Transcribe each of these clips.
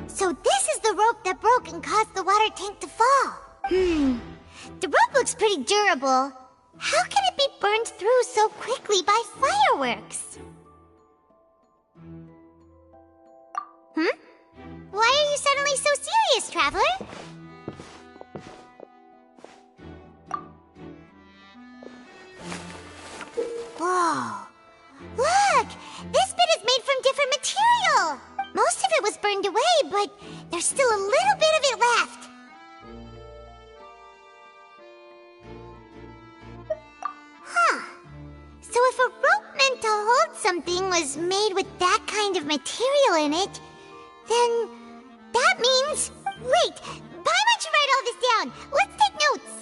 So this is the rope that broke and caused the water tank to fall. The rope looks pretty durable. How can it be burned through so quickly by fireworks? Why are you suddenly so serious, Traveler? Whoa. Look! This bit is made from different material! Most of it was burned away, but there's still a little bit of it left. So if a rope meant to hold something was made with that kind of material in it, then that means... Wait! Paimon should write all this down! Let's take notes!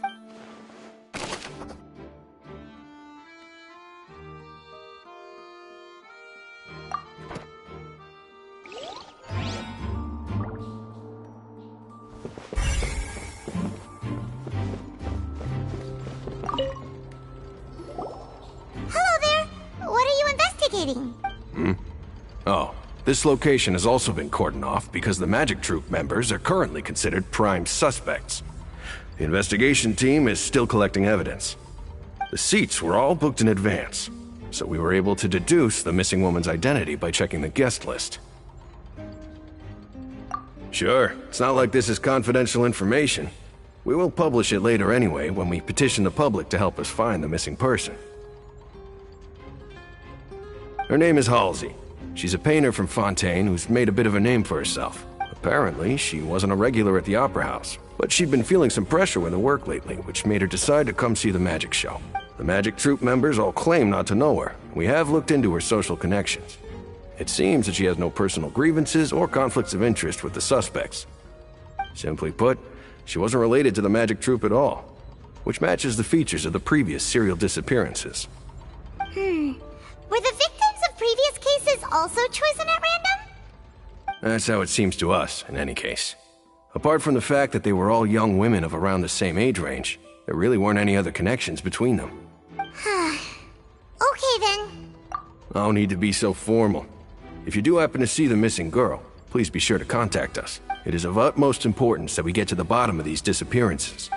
Oh, this location has also been cordoned off because the Magic Troop members are currently considered prime suspects. The investigation team is still collecting evidence. The seats were all booked in advance, so we were able to deduce the missing woman's identity by checking the guest list. Sure, it's not like this is confidential information. We will publish it later anyway when we petition the public to help us find the missing person. Her name is Halsey. She's a painter from Fontaine who's made a bit of a name for herself. Apparently, she wasn't a regular at the Opera House, but she'd been feeling some pressure with her work lately, which made her decide to come see the magic show. The Magic Troop members all claim not to know her. We have looked into her social connections. It seems that she has no personal grievances or conflicts of interest with the suspects. Simply put, she wasn't related to the Magic Troop at all, which matches the features of the previous serial disappearances. Were the victims of previous cases also chosen at random? That's how it seems to us, in any case. Apart from the fact that they were all young women of around the same age range, there really weren't any other connections between them. Okay then. No need to be so formal. If you do happen to see the missing girl, please be sure to contact us. It is of utmost importance that we get to the bottom of these disappearances.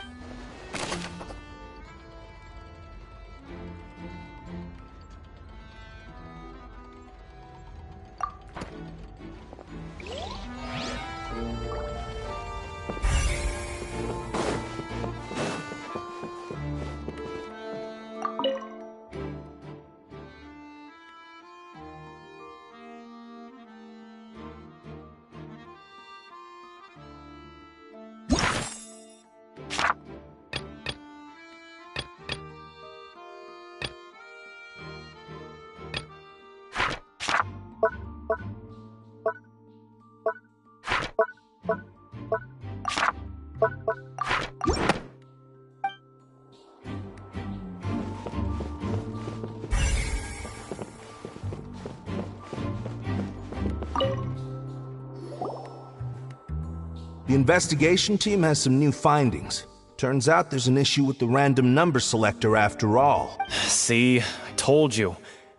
The investigation team has some new findings. Turns out there's an issue with the random number selector after all. See, I told you.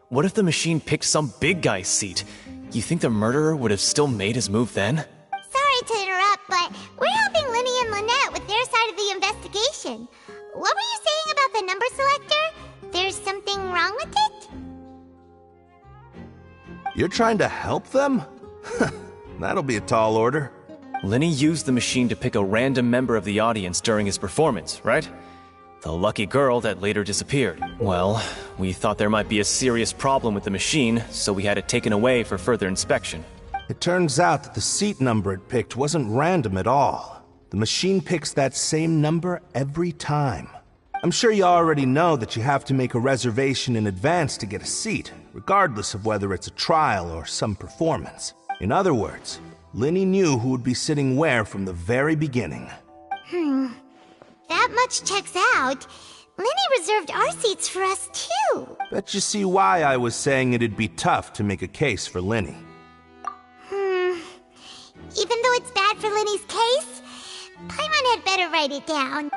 What if the machine picked some big guy's seat? You think the murderer would have still made his move then? Sorry to interrupt, but we're helping Linny and Lynette with their side of the investigation. What were you saying about the number selector? There's something wrong with it? You're trying to help them? That'll be a tall order. Linny used the machine to pick a random member of the audience during his performance, right? The lucky girl that later disappeared. Well, we thought there might be a serious problem with the machine, so we had it taken away for further inspection. It turns out that the seat number it picked wasn't random at all. The machine picks that same number every time. I'm sure you already know that you have to make a reservation in advance to get a seat, regardless of whether it's a trial or some performance. In other words, Linny knew who would be sitting where from the very beginning. That much checks out. Linny reserved our seats for us, too. Bet you see why I was saying it'd be tough to make a case for Linny. Even though it's bad for Linny's case, Paimon had better write it down.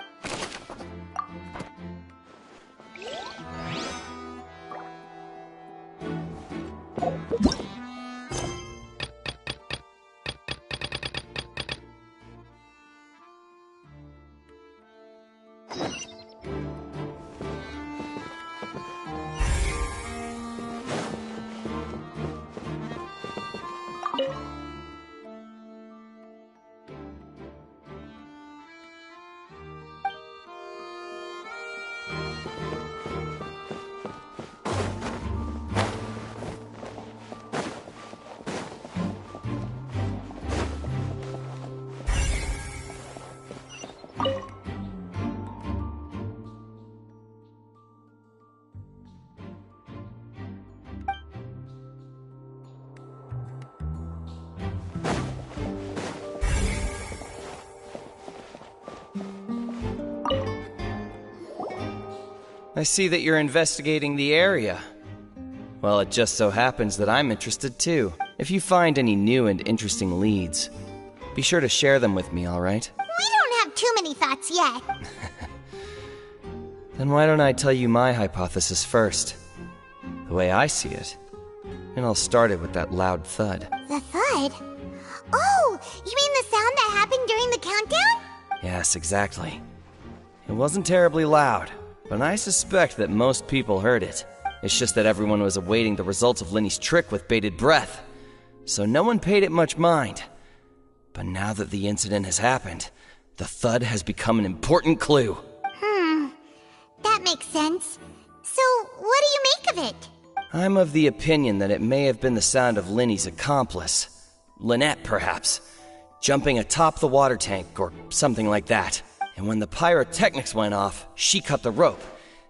I see that you're investigating the area. Well, it just so happens that I'm interested too. If you find any new and interesting leads, be sure to share them with me, alright? We don't have too many thoughts yet. Then why don't I tell you my hypothesis first? The way I see it. And I'll start it with that loud thud. The thud? Oh, you mean the sound that happened during the countdown? Yes, exactly. It wasn't terribly loud, but I suspect that most people heard it. It's just that everyone was awaiting the results of Linny's trick with bated breath, so no one paid it much mind. But now that the incident has happened, the thud has become an important clue. That makes sense. So, what do you make of it? I'm of the opinion that it may have been the sound of Linny's accomplice. Lynette, perhaps. Jumping atop the water tank, or something like that. And when the pyrotechnics went off, she cut the rope,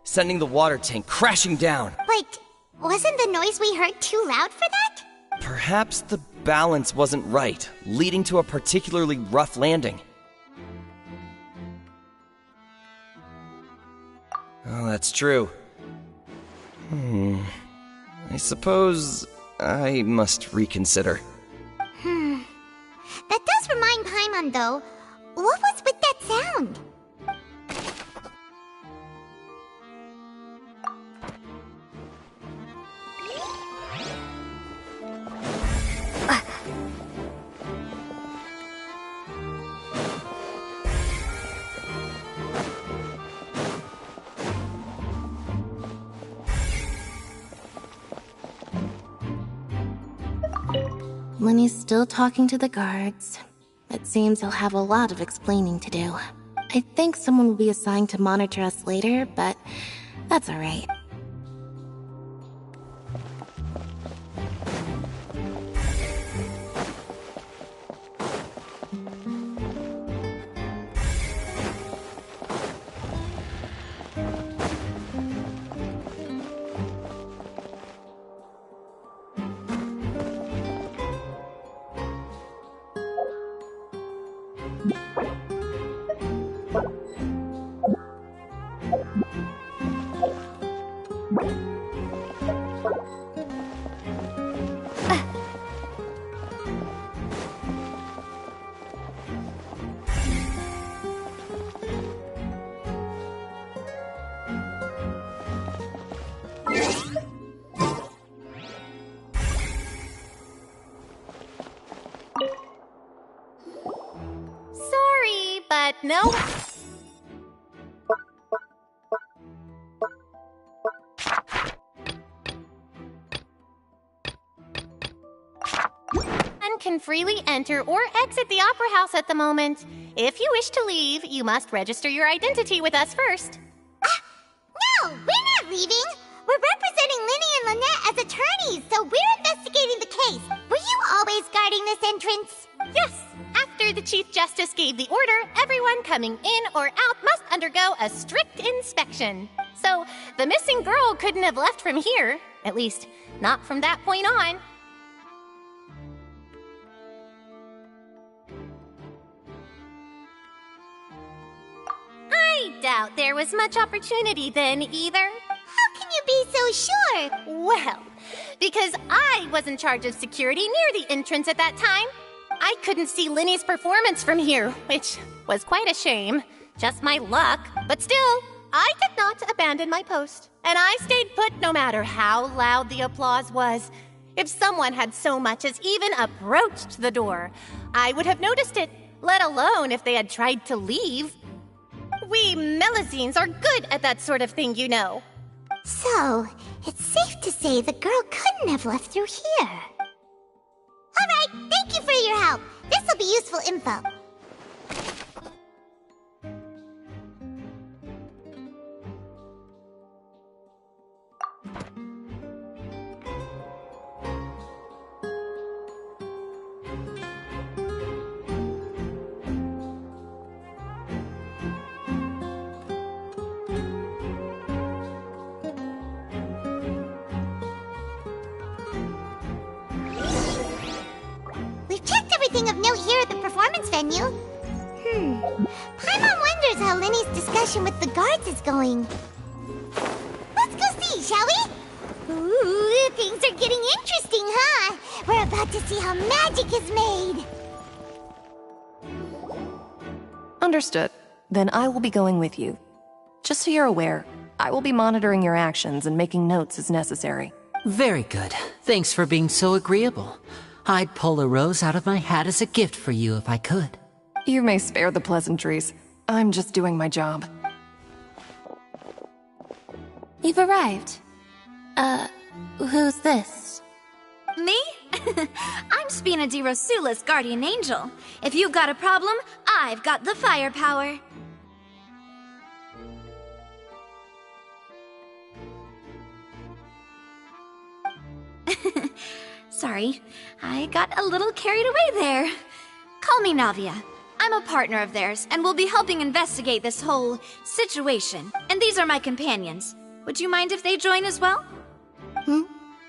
sending the water tank crashing down. But wasn't the noise we heard too loud for that? Perhaps the balance wasn't right, leading to a particularly rough landing. Oh, that's true. I suppose I must reconsider. That does remind Paimon, though. What was with that sound? Linny's still talking to the guards. It seems he'll have a lot of explaining to do. I think someone will be assigned to monitor us later, but that's alright. Sorry, but no. One can freely enter or exit the Opera House at the moment. If you wish to leave, you must register your identity with us first. No, we're not leaving. We're representing Linny and Lynette as attorneys, so we're investigating the case. Were you always guarding this entrance? Yes, after the Chief Justice gave the order, everyone coming in or out must undergo a strict inspection. So, the missing girl couldn't have left from here. At least, not from that point on. I doubt there was much opportunity then, either. How can you be so sure? Well, because I was in charge of security near the entrance at that time. I couldn't see Linny's performance from here, which was quite a shame. Just my luck. But still, I did not abandon my post. And I stayed put no matter how loud the applause was. If someone had so much as even approached the door, I would have noticed it, let alone if they had tried to leave. We Melusines are good at that sort of thing, you know. So, it's safe to say the girl couldn't have left through here. Alright, thank you for your help. This'll be useful info. Everything of note here at the performance venue. Paimon wonders how Linny's discussion with the guards is going. shall we? Ooh, things are getting interesting, huh? We're about to see how magic is made. Understood. Then I will be going with you. Just so you're aware, I will be monitoring your actions and making notes as necessary. Very good. Thanks for being so agreeable. I'd pull a rose out of my hat as a gift for you if I could. You may spare the pleasantries. I'm just doing my job. You've arrived. Who's this? Me? I'm Spina di Rosula's guardian angel. If you've got a problem, I've got the firepower. Sorry, I got a little carried away there. Call me Navia. I'm a partner of theirs, and will be helping investigate this whole situation. And these are my companions. Would you mind if they join as well?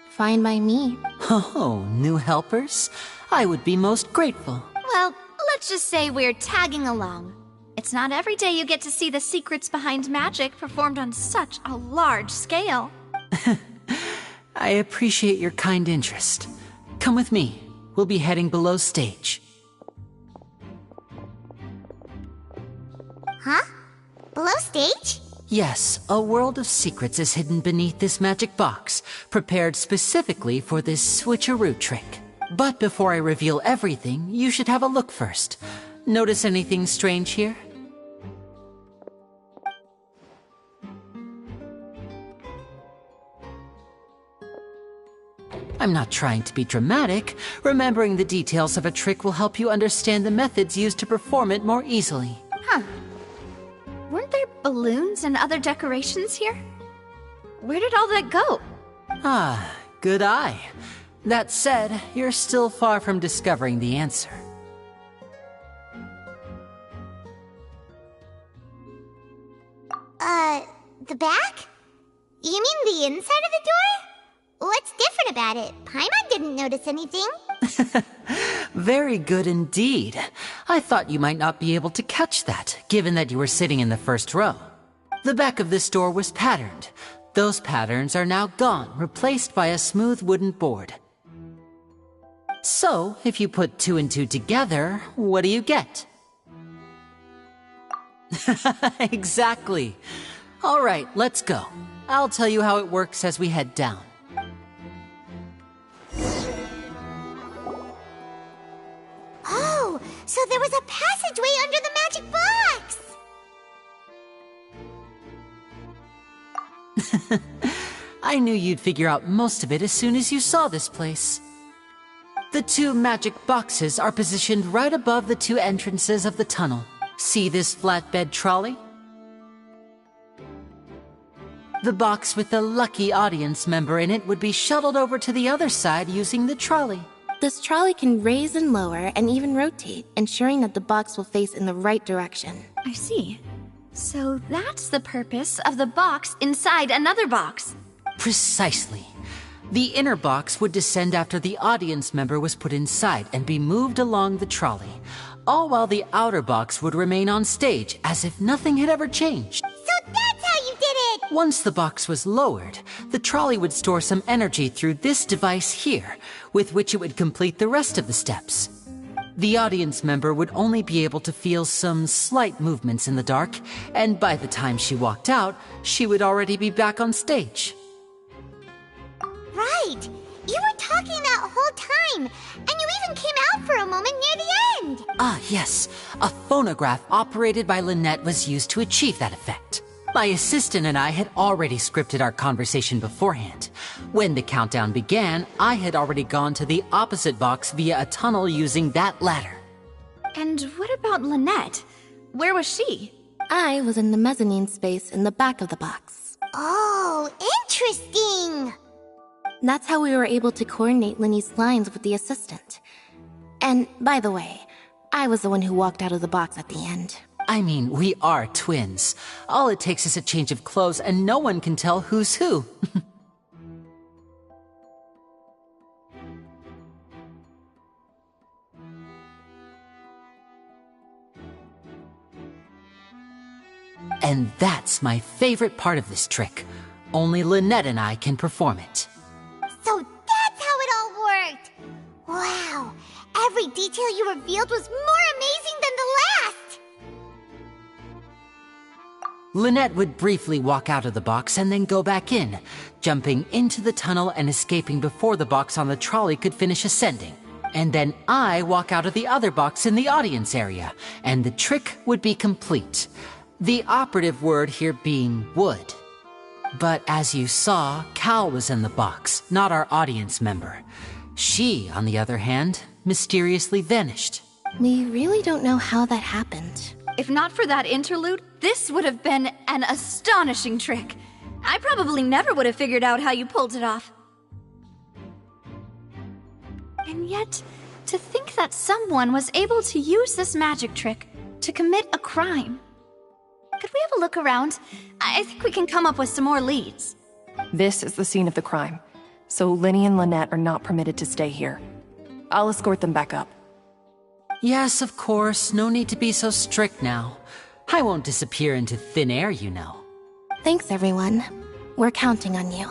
Fine by me. Oh, new helpers? I would be most grateful. Well, let's just say we're tagging along. It's not every day you get to see the secrets behind magic performed on such a large scale. I appreciate your kind interest. Come with me. We'll be heading below stage. Huh? Below stage? Yes, a world of secrets is hidden beneath this magic box, prepared specifically for this switcheroo trick. But before I reveal everything, you should have a look first. Notice anything strange here? I'm not trying to be dramatic. Remembering the details of a trick will help you understand the methods used to perform it more easily. Huh. Weren't there balloons and other decorations here? Where did all that go? Ah, good eye. That said, you're still far from discovering the answer. The back? You mean the inside of the door? What's different about it? Paimon didn't notice anything. Very good indeed. I thought you might not be able to catch that, given that you were sitting in the first row. The back of this door was patterned. Those patterns are now gone, replaced by a smooth wooden board. So, if you put 2 and 2 together, what do you get? Exactly. All right, let's go. I'll tell you how it works as we head down. Oh, so there was a passageway under the magic box! I knew you'd figure out most of it as soon as you saw this place. The 2 magic boxes are positioned right above the 2 entrances of the tunnel. See this flatbed trolley? The box with the lucky audience member in it would be shuttled over to the other side using the trolley. This trolley can raise and lower and even rotate, ensuring that the box will face in the right direction. I see. So that's the purpose of the box inside another box. Precisely. The inner box would descend after the audience member was put inside and be moved along the trolley, all while the outer box would remain on stage as if nothing had ever changed. So that's how you did it! Once the box was lowered, the trolley would store some energy through this device here, with which it would complete the rest of the steps. The audience member would only be able to feel some slight movements in the dark, and by the time she walked out, she would already be back on stage. Right! You were talking that whole time, and you even came out for a moment near the end! Ah, yes. A phonograph operated by Lynette was used to achieve that effect. My assistant and I had already scripted our conversation beforehand. When the countdown began, I had already gone to the opposite box via a tunnel using that ladder. And what about Lynette? Where was she? I was in the mezzanine space in the back of the box. Oh, interesting! That's how we were able to coordinate Linny's lines with the assistant. And, by the way, I was the one who walked out of the box at the end. I mean, we are twins. All it takes is a change of clothes and no one can tell who's who. And that's my favorite part of this trick. only Lynette and I can perform it. So that's how it all worked! Wow, every detail you revealed was more amazing than the last! Lynette would briefly walk out of the box and then go back in, jumping into the tunnel and escaping before the box on the trolley could finish ascending. And then I walk out of the other box in the audience area, and the trick would be complete. The operative word here being would. But as you saw, Cal was in the box, not our audience member. She, on the other hand, mysteriously vanished. We really don't know how that happened. If not for that interlude, this would have been an astonishing trick. I probably never would have figured out how you pulled it off. And yet, to think that someone was able to use this magic trick to commit a crime. Could we have a look around? I think we can come up with some more leads. This is the scene of the crime, so Linny and Lynette are not permitted to stay here. I'll escort them back up. Yes, of course, no need to be so strict now. I won't disappear into thin air, you know. Thanks, everyone. We're counting on you.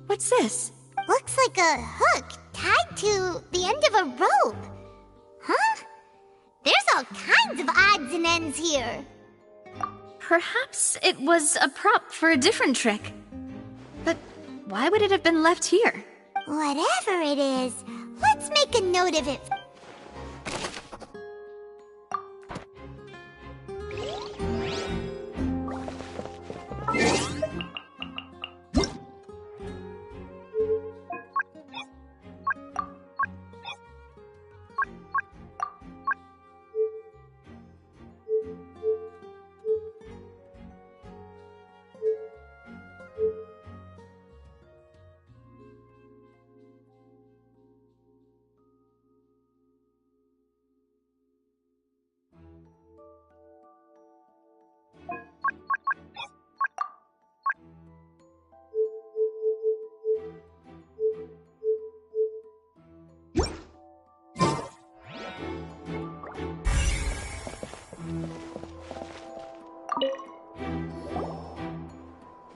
What's this? Looks like a hook tied to the end of a rope. Huh? There's all kinds of odds and ends here. Perhaps it was a prop for a different trick. But why would it have been left here? Whatever it is, let's make a note of it.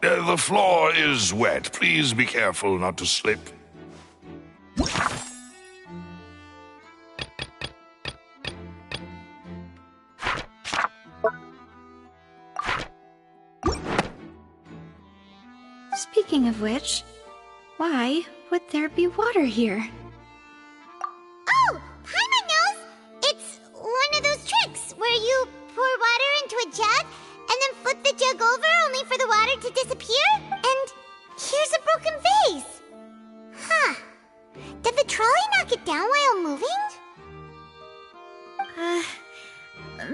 The floor is wet. Please be careful not to slip. Speaking of which, why would there be water here? Oh, Paimon knows! It's one of those tricks where you pour water into a jug and then flip the jug over only for the water to disappear? And here's a broken vase! Huh. Did the trolley knock it down while moving?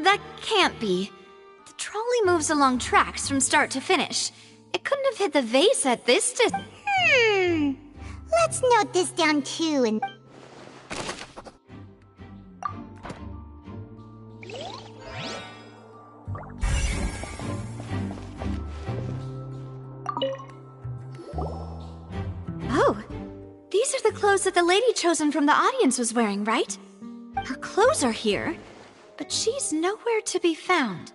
That can't be. The trolley moves along tracks from start to finish. It couldn't have hit the vase at this Let's note this down too and... Oh, these are the clothes that the lady chosen from the audience was wearing, right? Her clothes are here, but she's nowhere to be found.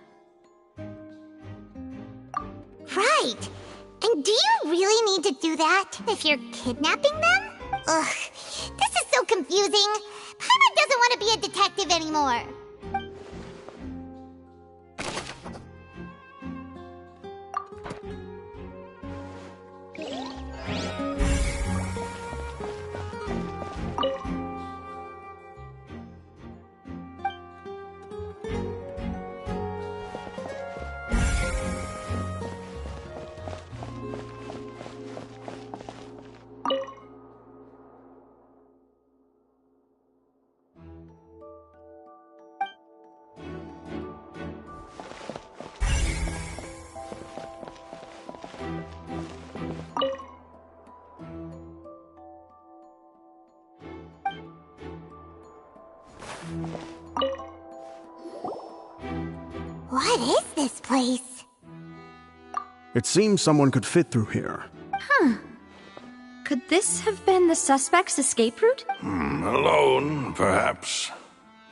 Right. And do you really need to do that if you're kidnapping them? Ugh, this is so confusing. Paimon doesn't want to be a detective anymore. What is this place? It seems someone could fit through here. Could this have been the suspect's escape route? Alone, perhaps.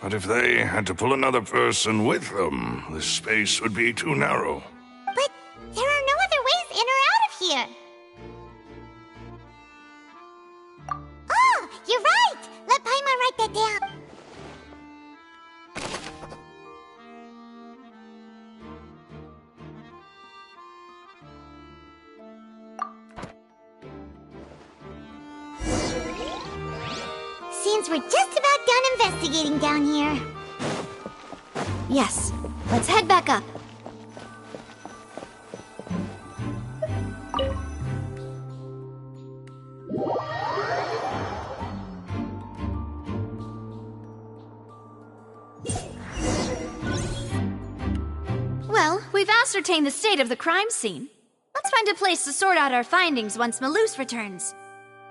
But if they had to pull another person with them, this space would be too narrow. But there are no other ways in or out of here. Oh, you're right! Let Paimon write that down. Seems we're just about done investigating down here. Yes, let's head back up. Well, we've ascertained the state of the crime scene. Let's find a place to sort out our findings once Malus returns.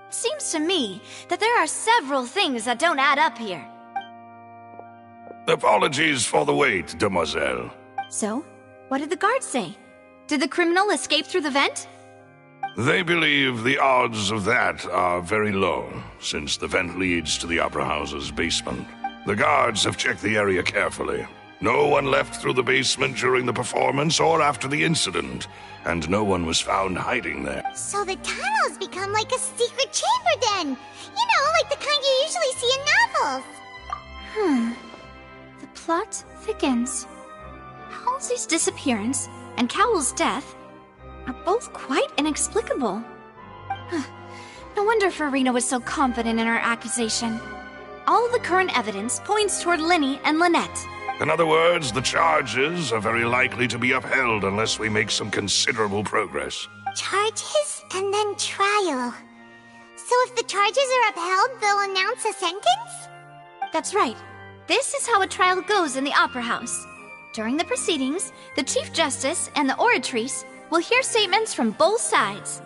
It seems to me that there are several things that don't add up here. Apologies for the wait, demoiselle. So, what did the guards say? Did the criminal escape through the vent? They believe the odds of that are very low, since the vent leads to the Opera House's basement. The guards have checked the area carefully. No one left through the basement during the performance or after the incident, and no one was found hiding there. So the tunnels become like a secret chamber then! You know, like the kind you usually see in novels! The plot thickens. Halsey's disappearance and Cowell's death are both quite inexplicable. No wonder Farina was so confident in her accusation. All of the current evidence points toward Linny and Lynette. In other words, the charges are very likely to be upheld unless we make some considerable progress. Charges and then trial. So if the charges are upheld, they'll announce a sentence? That's right. This is how a trial goes in the Opera House. During the proceedings, the Chief Justice and the Oratrice will hear statements from both sides.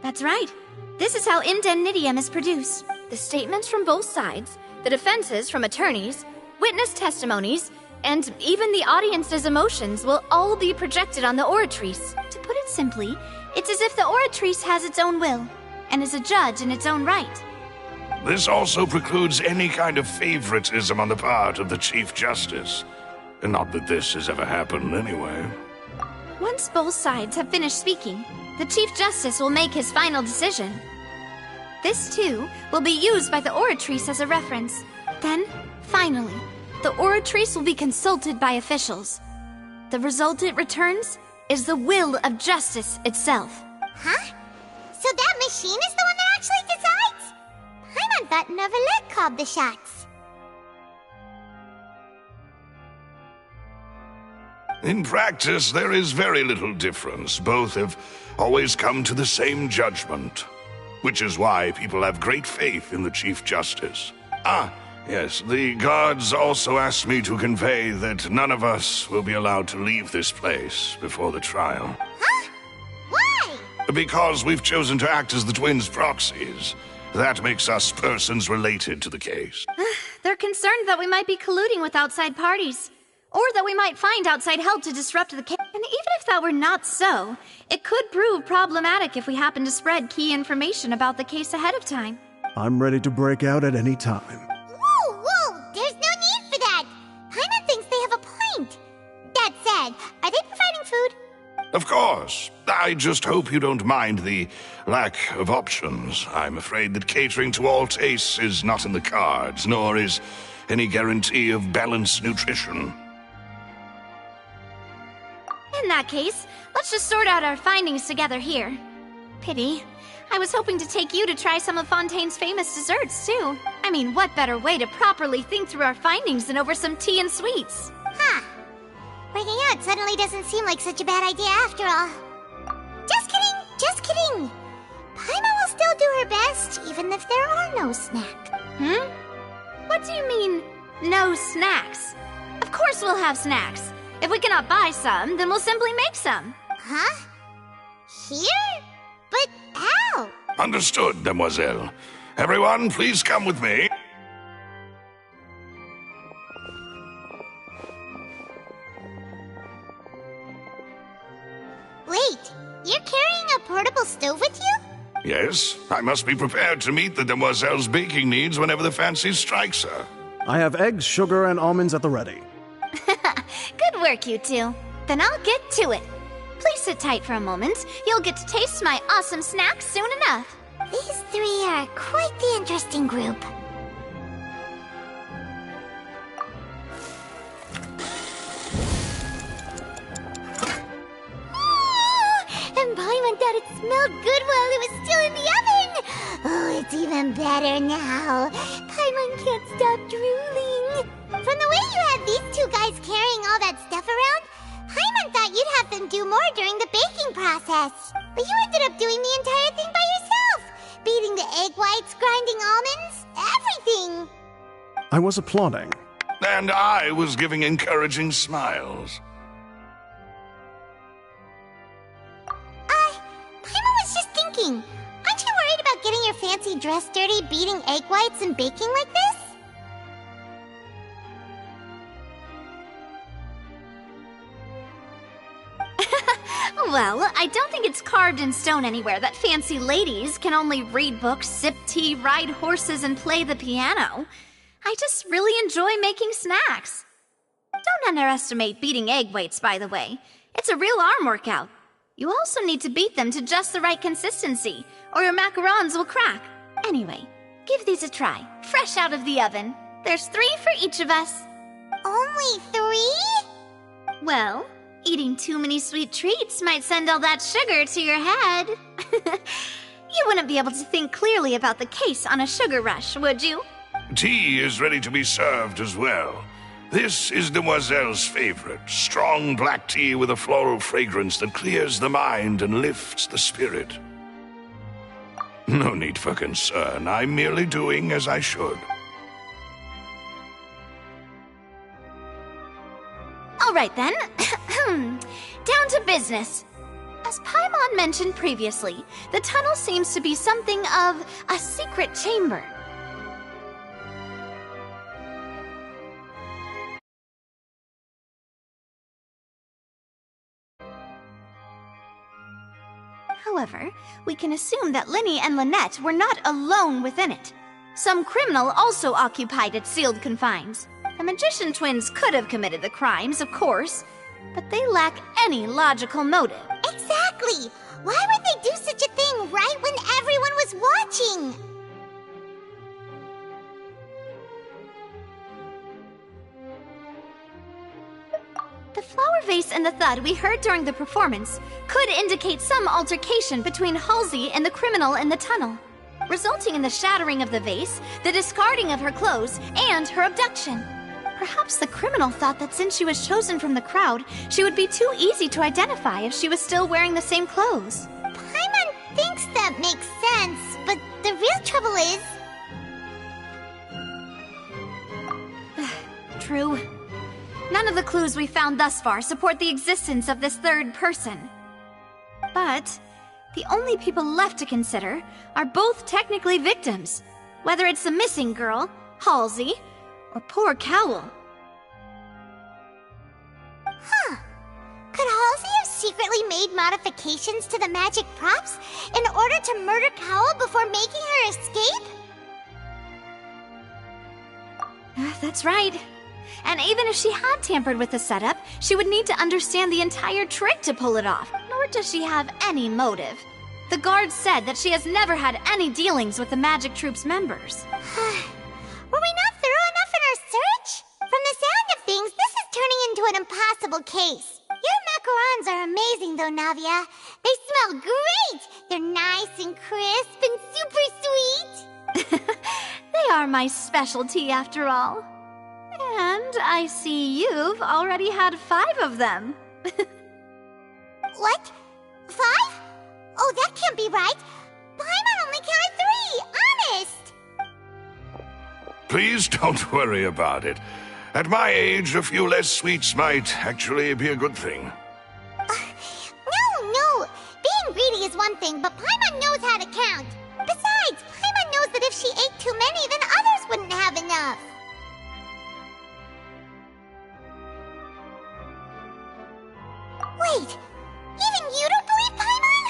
That's right. This is how indemnitium is produced. The statements from both sides, the defenses from attorneys, witness testimonies, and even the audience's emotions will all be projected on the Oratrice. To put it simply, it's as if the Oratrice has its own will, and is a judge in its own right. This also precludes any kind of favoritism on the part of the Chief Justice. Not that this has ever happened anyway. Once both sides have finished speaking, the Chief Justice will make his final decision. This, too, will be used by the Oratrice as a reference. Then, finally, the Oratrice will be consulted by officials. The result it returns is the will of justice itself. Huh? So that machine is the one that actually decides? Paimon thought Neuvillette called the shots. In practice, there is very little difference. Both have always come to the same judgment. Which is why people have great faith in the Chief Justice. Yes, the guards also asked me to convey that none of us will be allowed to leave this place before the trial. Huh? Why? Because we've chosen to act as the twins' proxies. That makes us persons related to the case. They're concerned that we might be colluding with outside parties, or that we might find outside help to disrupt the case. And even if that were not so, it could prove problematic if we happen to spread key information about the case ahead of time. I'm ready to break out at any time. Whoa! There's no need for that! Paimon thinks they have a point. That said, are they providing food? Of course. I just hope you don't mind the lack of options. I'm afraid that catering to all tastes is not in the cards, nor is any guarantee of balanced nutrition. In that case, let's just sort out our findings together here. Pity. I was hoping to take you to try some of Fontaine's famous desserts, too. I mean, what better way to properly think through our findings than over some tea and sweets? Huh. Breaking out suddenly doesn't seem like such a bad idea after all. Just kidding! Paimon will still do her best, even if there are no snacks. What do you mean, no snacks? Of course we'll have snacks. If we cannot buy some, then we'll simply make some. Huh? Here? But how? Understood, Demoiselle. Everyone, please come with me. Wait, you're carrying a portable stove with you? Yes, I must be prepared to meet the Demoiselle's baking needs whenever the fancy strikes her. I have eggs, sugar, and almonds at the ready. Good work, you two. Then I'll get to it. Please sit tight for a moment. You'll get to taste my awesome snacks soon enough. These three are quite the interesting group. And Paimon thought it smelled good while it was still in the oven! Oh, it's even better now. Paimon can't stop drooling. From the way you had these two guys carrying all that stuff around, Paimon thought you'd have them do more during the baking process. But you ended up doing the entire thing by yourself. Beating the egg whites, grinding almonds, everything. I was applauding. And I was giving encouraging smiles. Paimon was just thinking, aren't you worried about getting your fancy dress dirty beating egg whites and baking like this? Well, I don't think it's carved in stone anywhere that fancy ladies can only read books, sip tea, ride horses, and play the piano. I just really enjoy making snacks. Don't underestimate beating egg whites, by the way. It's a real arm workout. You also need to beat them to just the right consistency, or your macarons will crack. Anyway, give these a try, fresh out of the oven. There's 3 for each of us. Only 3? Well, eating too many sweet treats might send all that sugar to your head. You wouldn't be able to think clearly about the case on a sugar rush, would you? Tea is ready to be served as well. This is Demoiselle's favorite, strong black tea with a floral fragrance that clears the mind and lifts the spirit. No need for concern. I'm merely doing as I should. All right then. Down to business. As Paimon mentioned previously, the tunnel seems to be something of a secret chamber. However, we can assume that Linny and Lynette were not alone within it. Some criminal also occupied its sealed confines. The magician twins could have committed the crimes, of course, but they lack any logical motive. Exactly! Why would they do such a thing right when everyone was watching? The flower vase and the thud we heard during the performance could indicate some altercation between Halsey and the criminal in the tunnel, resulting in the shattering of the vase, the discarding of her clothes, and her abduction. Perhaps the criminal thought that since she was chosen from the crowd, she would be too easy to identify if she was still wearing the same clothes. Paimon thinks that makes sense, but the real trouble is... true. None of the clues we found thus far support the existence of this third person. But the only people left to consider are both technically victims, whether it's the missing girl, Halsey, or poor Cowell. Huh. Could Halsey have secretly made modifications to the magic props in order to murder Cowell before making her escape? That's right. And even if she had tampered with the setup, she would need to understand the entire trick to pull it off, nor does she have any motive. The guards said that she has never had any dealings with the Magic Troop's members. Were we not thorough enough in our search? From the sound of things, this is turning into an impossible case. Your macarons are amazing though, Navia. They smell great! They're nice and crisp and super sweet! They are my specialty after all. And I see you've already had 5 of them. What? 5? Oh, that can't be right. Paimon only counted 3, honest! Please don't worry about it. At my age, a few less sweets might actually be a good thing. No. Being greedy is one thing, but Paimon knows how to count. Besides, Paimon knows that if she ate too many, then others wouldn't have enough. Wait, even you don't believe Paimon?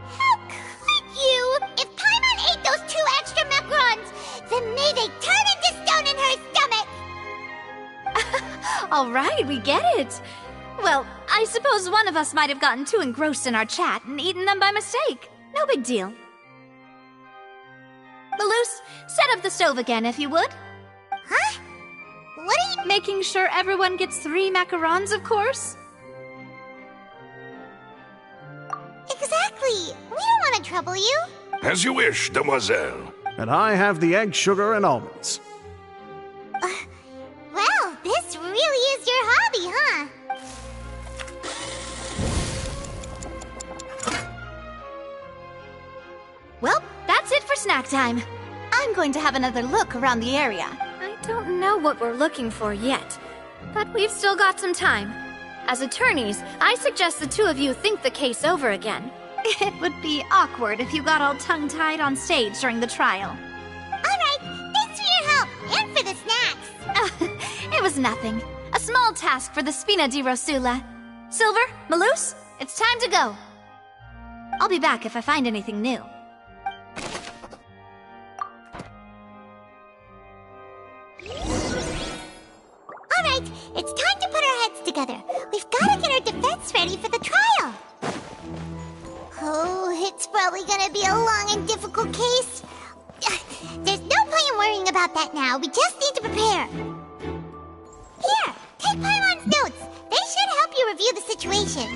How could you? If Paimon ate those 2 extra macarons, then may they turn into stone in her stomach! All right, we get it. Well, I suppose one of us might have gotten too engrossed in our chat and eaten them by mistake. No big deal. Maloose, set up the stove again if you would. Huh? What are you... Making sure everyone gets 3 macarons, of course? Exactly. We don't want to trouble you. As you wish, demoiselle. And I have the egg, sugar, and almonds. Well, this really is your hobby, huh? Well, that's it for snack time. I'm going to have another look around the area. I don't know what we're looking for yet, but we've still got some time. As attorneys, I suggest the 2 of you think the case over again. It would be awkward if you got all tongue-tied on stage during the trial. All right, thanks for your help, and for the snacks. It was nothing. A small task for the Spina di Rosula. Silver, Maloose, it's time to go. I'll be back if I find anything new. All right, it's time to put our heads together. We've got to get our defense ready for the trial. Oh, it's probably gonna be a long and difficult case. There's no point in worrying about that now. We just need to prepare. Here, take Paimon's notes. They should help you review the situation.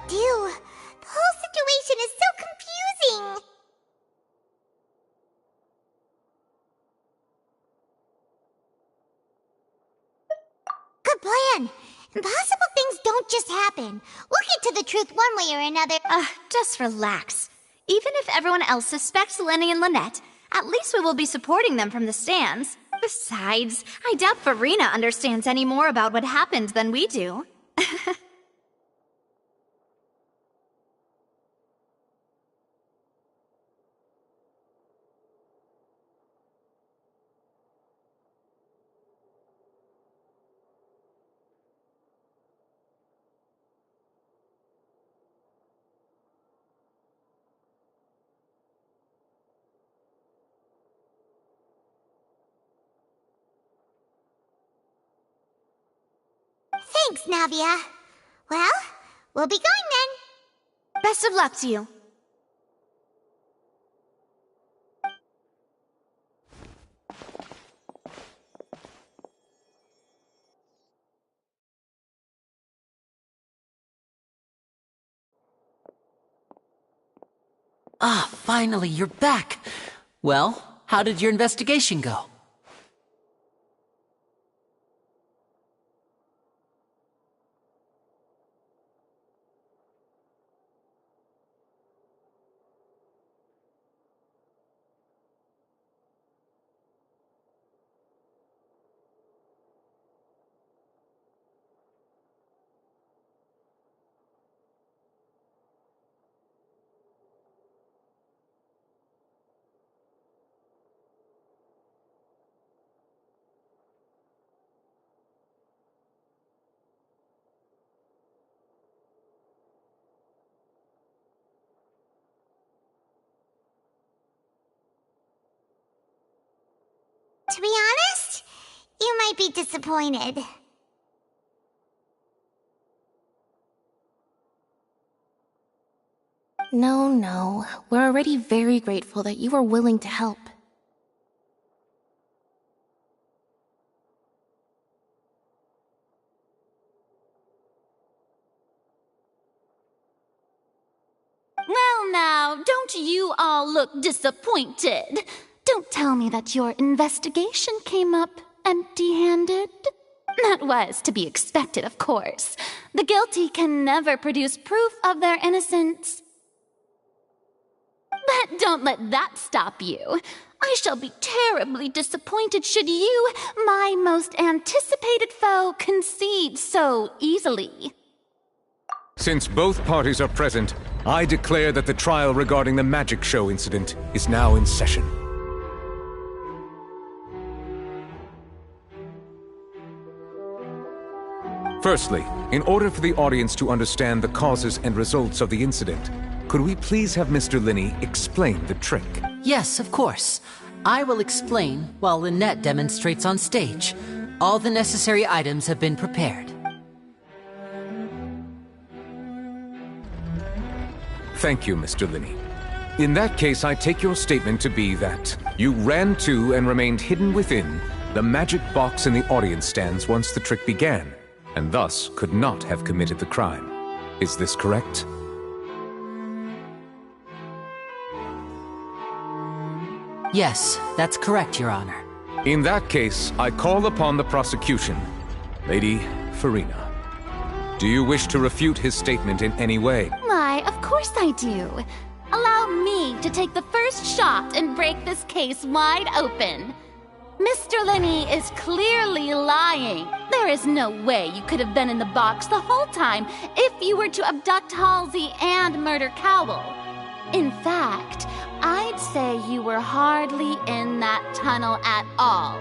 do? The whole situation is so confusing. Good plan. Impossible things don't just happen. We'll get to the truth one way or another. Just relax. Even if everyone else suspects Lenny and Lynette, at least we will be supporting them from the stands. Besides, I doubt Farina understands any more about what happened than we do. Thanks, Navia. Well, we'll be going then. Best of luck to you. Ah, finally, you're back. Well, how did your investigation go? To be honest, you might be disappointed. No. We're already very grateful that you were willing to help. Well now, don't you all look disappointed? Don't tell me that your investigation came up empty-handed. That was to be expected, of course. The guilty can never produce proof of their innocence. But don't let that stop you. I shall be terribly disappointed should you, my most anticipated foe, concede so easily. Since both parties are present, I declare that the trial regarding the magic show incident is now in session. Firstly, in order for the audience to understand the causes and results of the incident, could we please have Mr. Linney explain the trick? Yes, of course. I will explain while Lynette demonstrates on stage. All the necessary items have been prepared. Thank you, Mr. Linney. In that case, I take your statement to be that you ran to and remained hidden within the magic box in the audience stands once the trick began, and thus could not have committed the crime. Is this correct? Yes, that's correct, Your Honor. In that case, I call upon the prosecution. Lady Farina, do you wish to refute his statement in any way? Why, of course I do. Allow me to take the first shot and break this case wide open. Mr. Linney is clearly lying. There is no way you could have been in the box the whole time if you were to abduct Halsey and murder Cowell. In fact, I'd say you were hardly in that tunnel at all.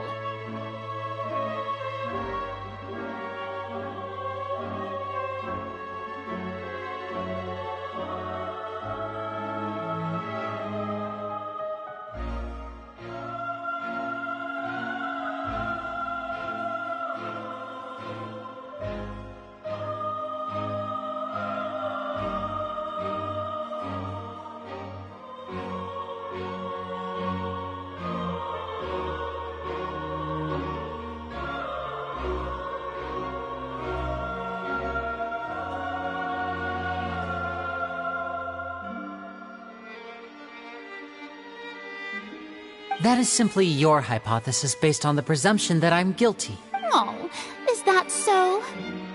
That is simply your hypothesis based on the presumption that I'm guilty. Oh, is that so?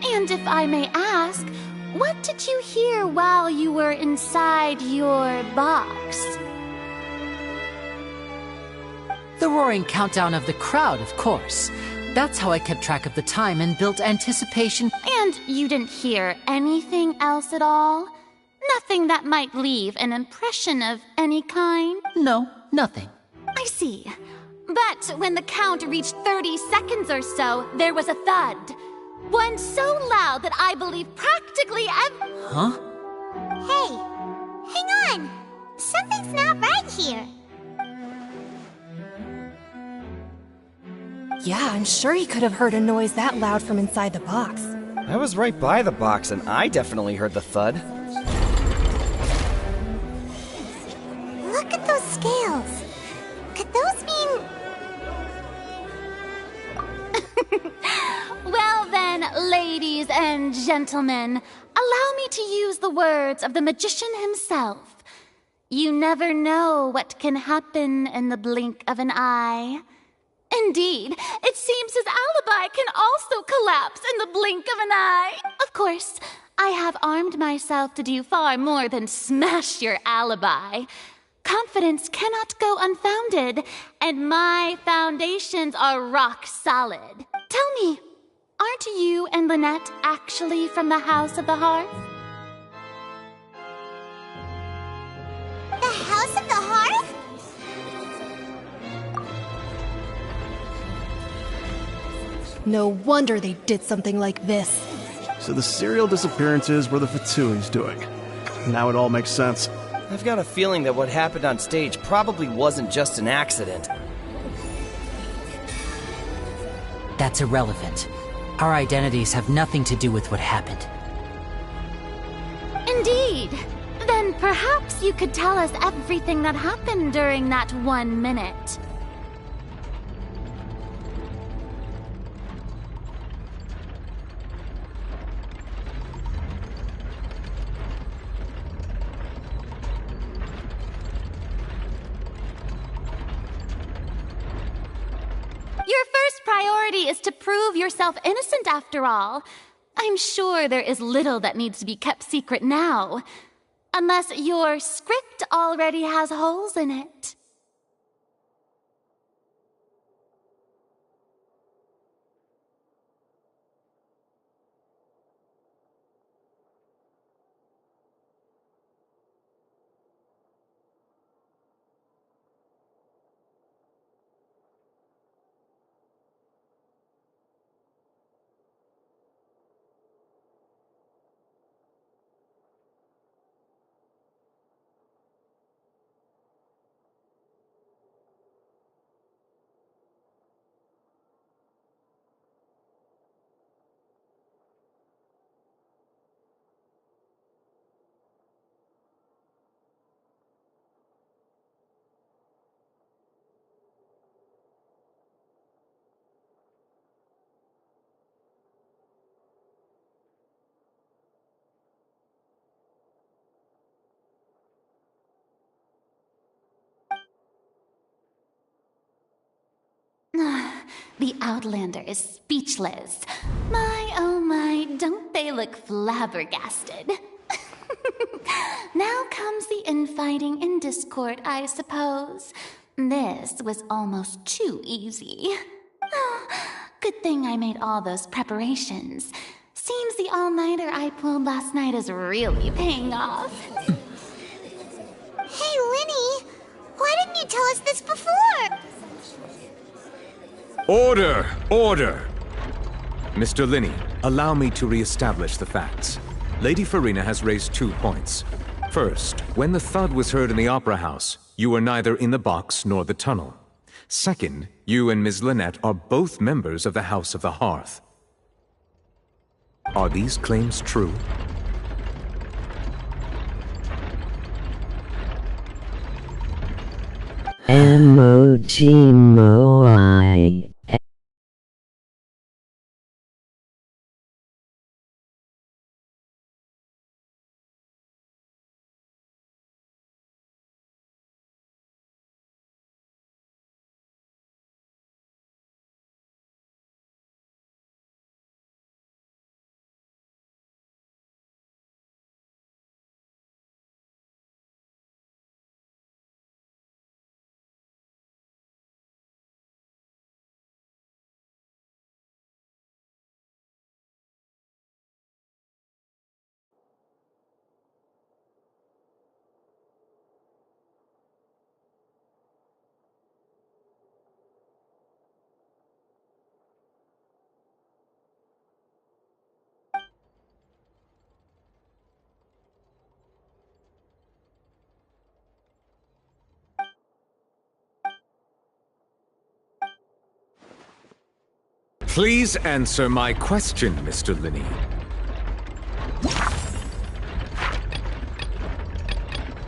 And if I may ask, what did you hear while you were inside your box? The roaring countdown of the crowd, of course. That's how I kept track of the time and built anticipation. And you didn't hear anything else at all? Nothing that might leave an impression of any kind? No, nothing. I see. But when the count reached 30 seconds or so, there was a thud. One so loud that I believe practically Huh? Hey, hang on. Something's not right here. Yeah, I'm sure he could have heard a noise that loud from inside the box. I was right by the box, and I definitely heard the thud. Look at those scales. Could those mean... Well then, ladies and gentlemen, allow me to use the words of the magician himself. You never know what can happen in the blink of an eye. Indeed, it seems his alibi can also collapse in the blink of an eye. Of course, I have armed myself to do far more than smash your alibi. Confidence cannot go unfounded, and my foundations are rock solid. Tell me, aren't you and Lynette actually from the House of the Hearth? The House of the Hearth? No wonder they did something like this. So the serial disappearances were the Fatsui's doing. Now it all makes sense. I've got a feeling that what happened on stage probably wasn't just an accident. That's irrelevant. Our identities have nothing to do with what happened. Indeed. Then perhaps you could tell us everything that happened during that 1 minute. Your first priority is to prove yourself innocent after all. I'm sure there is little that needs to be kept secret now. Unless your script already has holes in it. The Outlander is speechless. My, oh my, don't they look flabbergasted? Now comes the infighting and discord, I suppose. This was almost too easy. Oh, good thing I made all those preparations. Seems the all-nighter I pulled last night is really paying off. Hey, Linny, why didn't you tell us this before? Order! Order! Mr. Linney, allow me to re-establish the facts. Lady Farina has raised 2 points. First, when the thud was heard in the Opera House, you were neither in the box nor the tunnel. Second, you and Ms. Lynette are both members of the House of the Hearth. Are these claims true? Emojimoi. Please answer my question, Mr. Linney.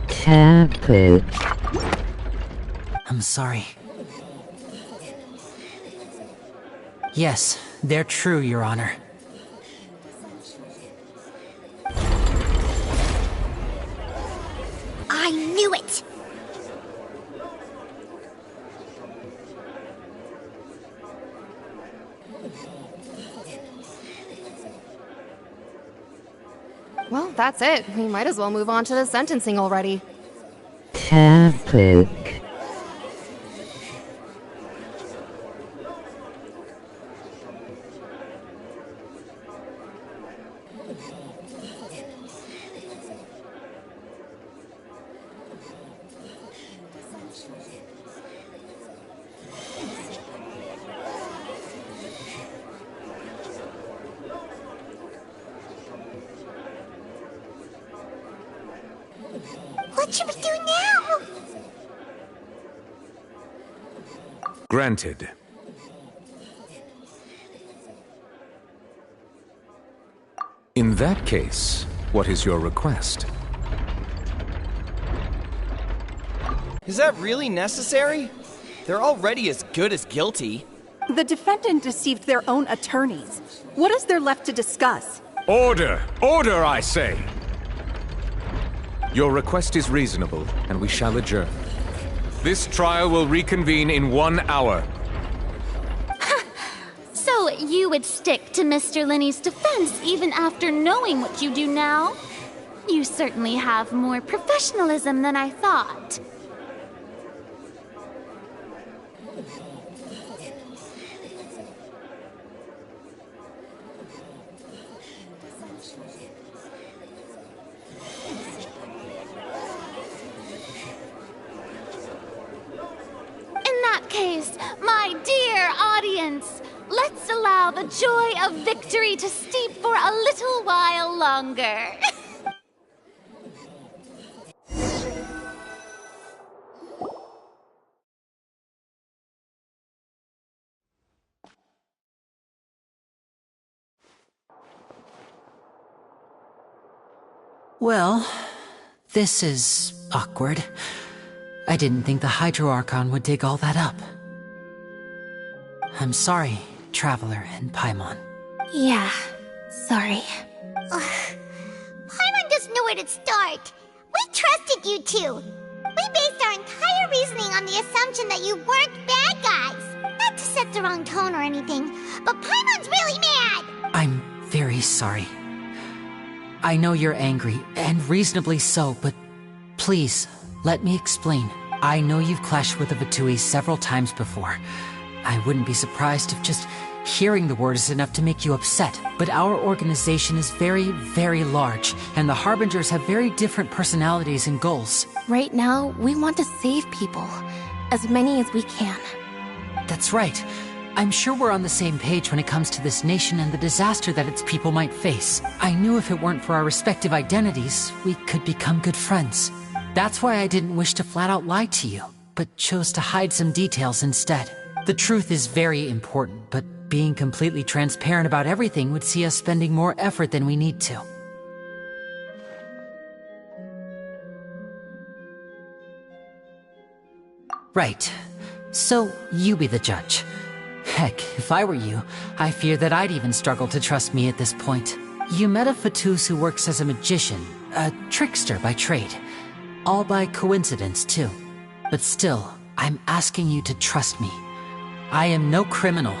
Tapu. I'm sorry. Yes, they're true, Your Honor. I knew it! Well, that's it. We might as well move on to the sentencing already. Tapu. What should we do now? Granted. In that case, what is your request? Is that really necessary? They're already as good as guilty. The defendant deceived their own attorneys. What is there left to discuss? Order! Order, I say! Your request is reasonable, and we shall adjourn. This trial will reconvene in 1 hour. So you would stick to Mr. Linney's defense even after knowing what you do now? You certainly have more professionalism than I thought. Case, my dear audience, let's allow the joy of victory to steep for a little while longer. Well, this is awkward. I didn't think the Hydro Archon would dig all that up. I'm sorry, Traveler and Paimon. Yeah, sorry. Paimon doesn't know where to start. We trusted you two. We based our entire reasoning on the assumption that you weren't bad guys. Not to set the wrong tone or anything, but Paimon's really mad! I'm very sorry. I know you're angry, and reasonably so, but please, let me explain. I know you've clashed with the Fatui several times before. I wouldn't be surprised if just hearing the word is enough to make you upset. But our organization is very, very large, and the Harbingers have very different personalities and goals. Right now, we want to save people. As many as we can. That's right. I'm sure we're on the same page when it comes to this nation and the disaster that its people might face. I knew if it weren't for our respective identities, we could become good friends. That's why I didn't wish to flat out lie to you, but chose to hide some details instead. The truth is very important, but being completely transparent about everything would see us spending more effort than we need to. Right. So, you be the judge. Heck, if I were you, I fear that I'd even struggle to trust me at this point. You met a Fatus who works as a magician, a trickster by trade. All by coincidence, too. But still, I'm asking you to trust me. I am no criminal.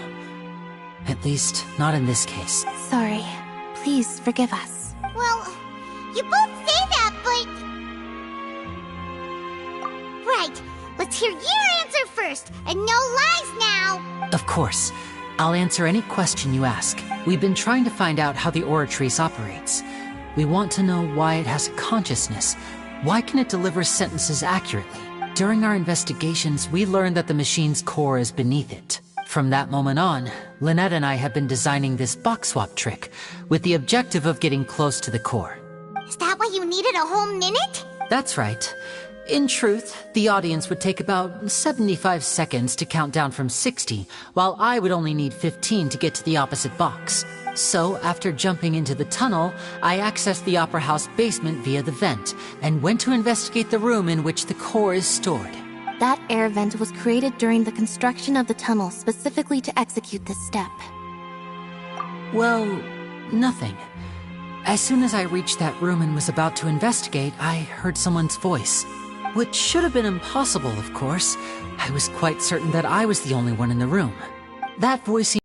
At least, not in this case. Sorry. Please forgive us. Well, you both say that, but... Right. Let's hear your answer first, and no lies now! Of course. I'll answer any question you ask. We've been trying to find out how the Oratrice operates. We want to know why it has a consciousness. Why can it deliver sentences accurately? During our investigations, we learned that the machine's core is beneath it. From that moment on, Lynette and I have been designing this box swap trick, with the objective of getting close to the core. Is that why you needed a whole minute? That's right. In truth, the audience would take about 75 seconds to count down from 60, while I would only need 15 to get to the opposite box. So, after jumping into the tunnel, I accessed the Opera House basement via the vent, and went to investigate the room in which the core is stored. That air vent was created during the construction of the tunnel specifically to execute this step. Well, nothing. As soon as I reached that room and was about to investigate, I heard someone's voice. Which should have been impossible, of course. I was quite certain that I was the only one in the room. That voice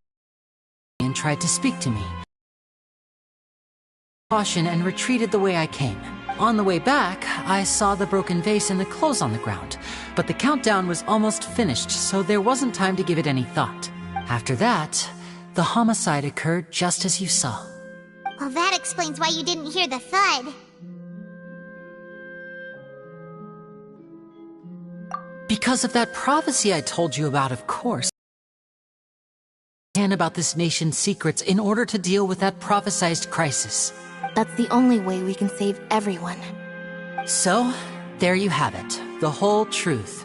and tried to speak to me. Caution and retreated the way I came. On the way back, I saw the broken vase and the clothes on the ground, but the countdown was almost finished, so there wasn't time to give it any thought. After that, the homicide occurred just as you saw. Well, that explains why you didn't hear the thud. Because of that prophecy I told you about, of course. And about this nation's secrets in order to deal with that prophesized crisis. That's the only way we can save everyone. So, there you have it. The whole truth.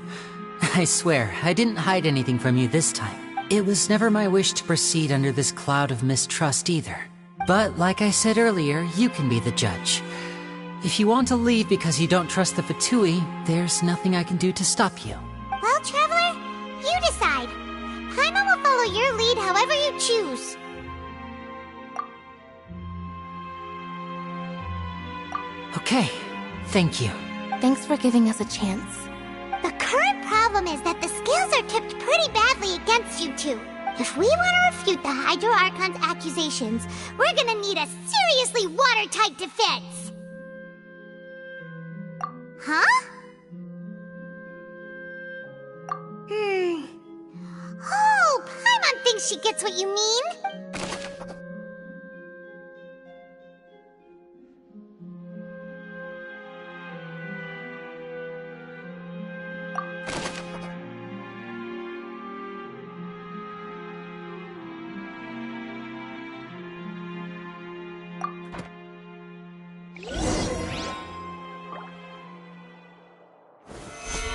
I swear, I didn't hide anything from you this time. It was never my wish to proceed under this cloud of mistrust either. But, like I said earlier, you can be the judge. If you want to leave because you don't trust the Fatui, there's nothing I can do to stop you. Well, Traveler, you decide. Paimon will follow your lead however you choose. Okay, thank you. Thanks for giving us a chance. The current problem is that the scales are tipped pretty badly against you two. If we want to refute the Hydro Archon's accusations, we're gonna need a seriously watertight defense. Huh? Oh, Paimon thinks she gets what you mean.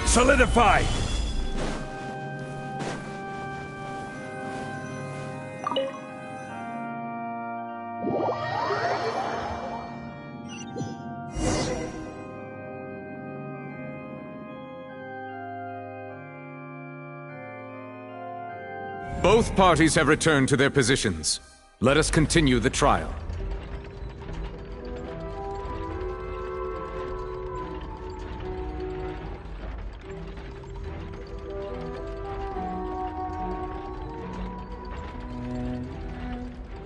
Solidify! Both parties have returned to their positions. Let us continue the trial.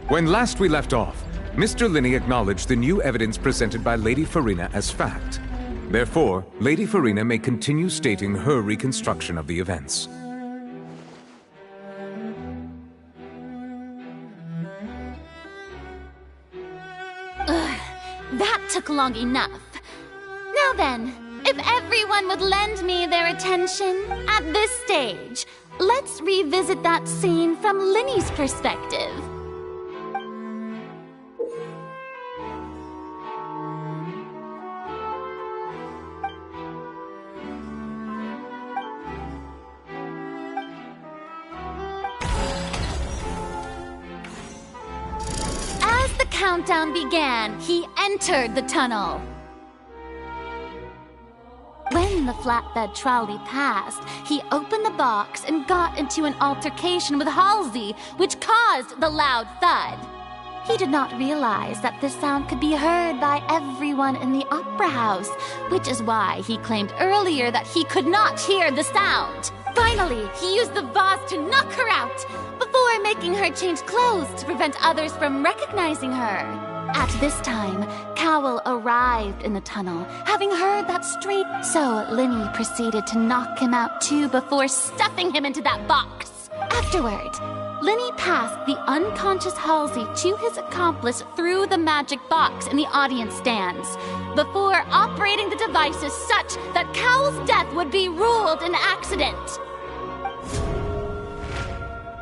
When last we left off, Mr. Linney acknowledged the new evidence presented by Lady Farina as fact. Therefore, Lady Farina may continue stating her reconstruction of the events. That took long enough. Now then, if everyone would lend me their attention at this stage, let's revisit that scene from Linney's perspective. As the countdown began, he entered the tunnel. When the flatbed trolley passed, he opened the box and got into an altercation with Halsey, which caused the loud thud. He did not realize that this sound could be heard by everyone in the Opera House, which is why he claimed earlier that he could not hear the sound. Finally, he used the vase to knock her out, before making her change clothes to prevent others from recognizing her. At this time, Cowell arrived in the tunnel, having heard that straight, so Linney proceeded to knock him out too before stuffing him into that box. Afterward, Linney passed the unconscious Halsey to his accomplice through the magic box in the audience stands, before operating the devices such that Cowell's death would be ruled an accident.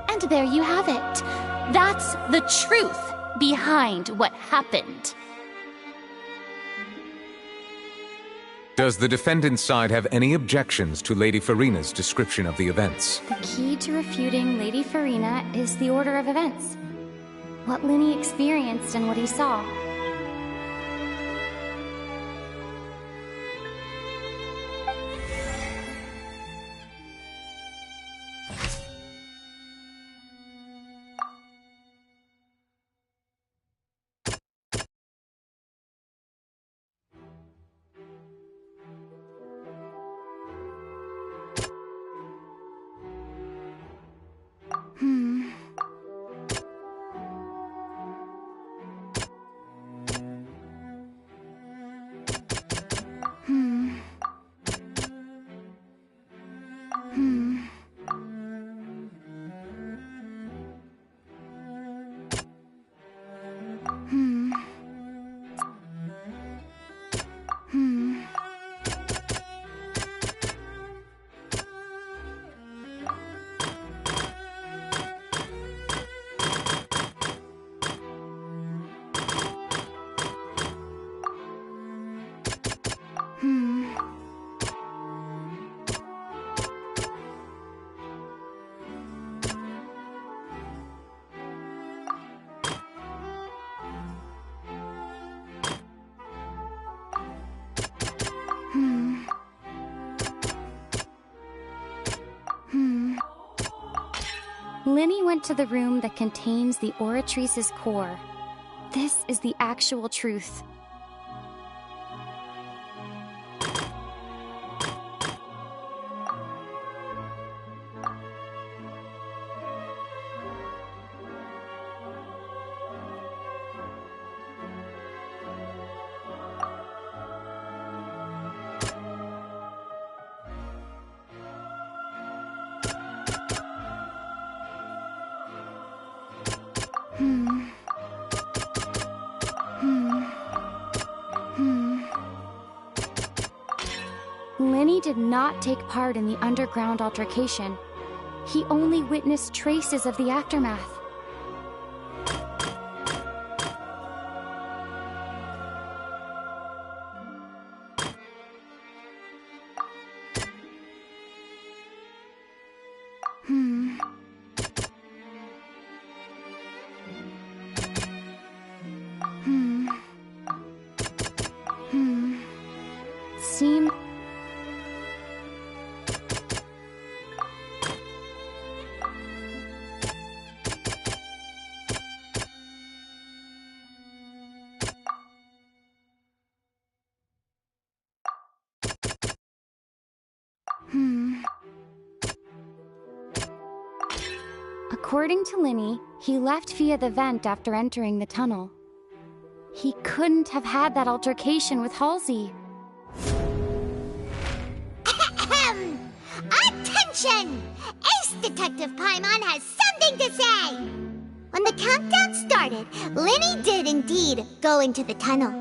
And there you have it. That's the truth behind what happened. Does the defendant's side have any objections to Lady Farina's description of the events? The key to refuting Lady Farina is the order of events. What Linny experienced and what he saw. Linny went to the room that contains the Oratrice's core. This is the actual truth. Linny did not take part in the underground altercation. He only witnessed traces of the aftermath. Seem According to Linny, he left via the vent after entering the tunnel. He couldn't have had that altercation with Halsey. Attention! Ace Detective Paimon has something to say! When the countdown started, Linny did indeed go into the tunnel.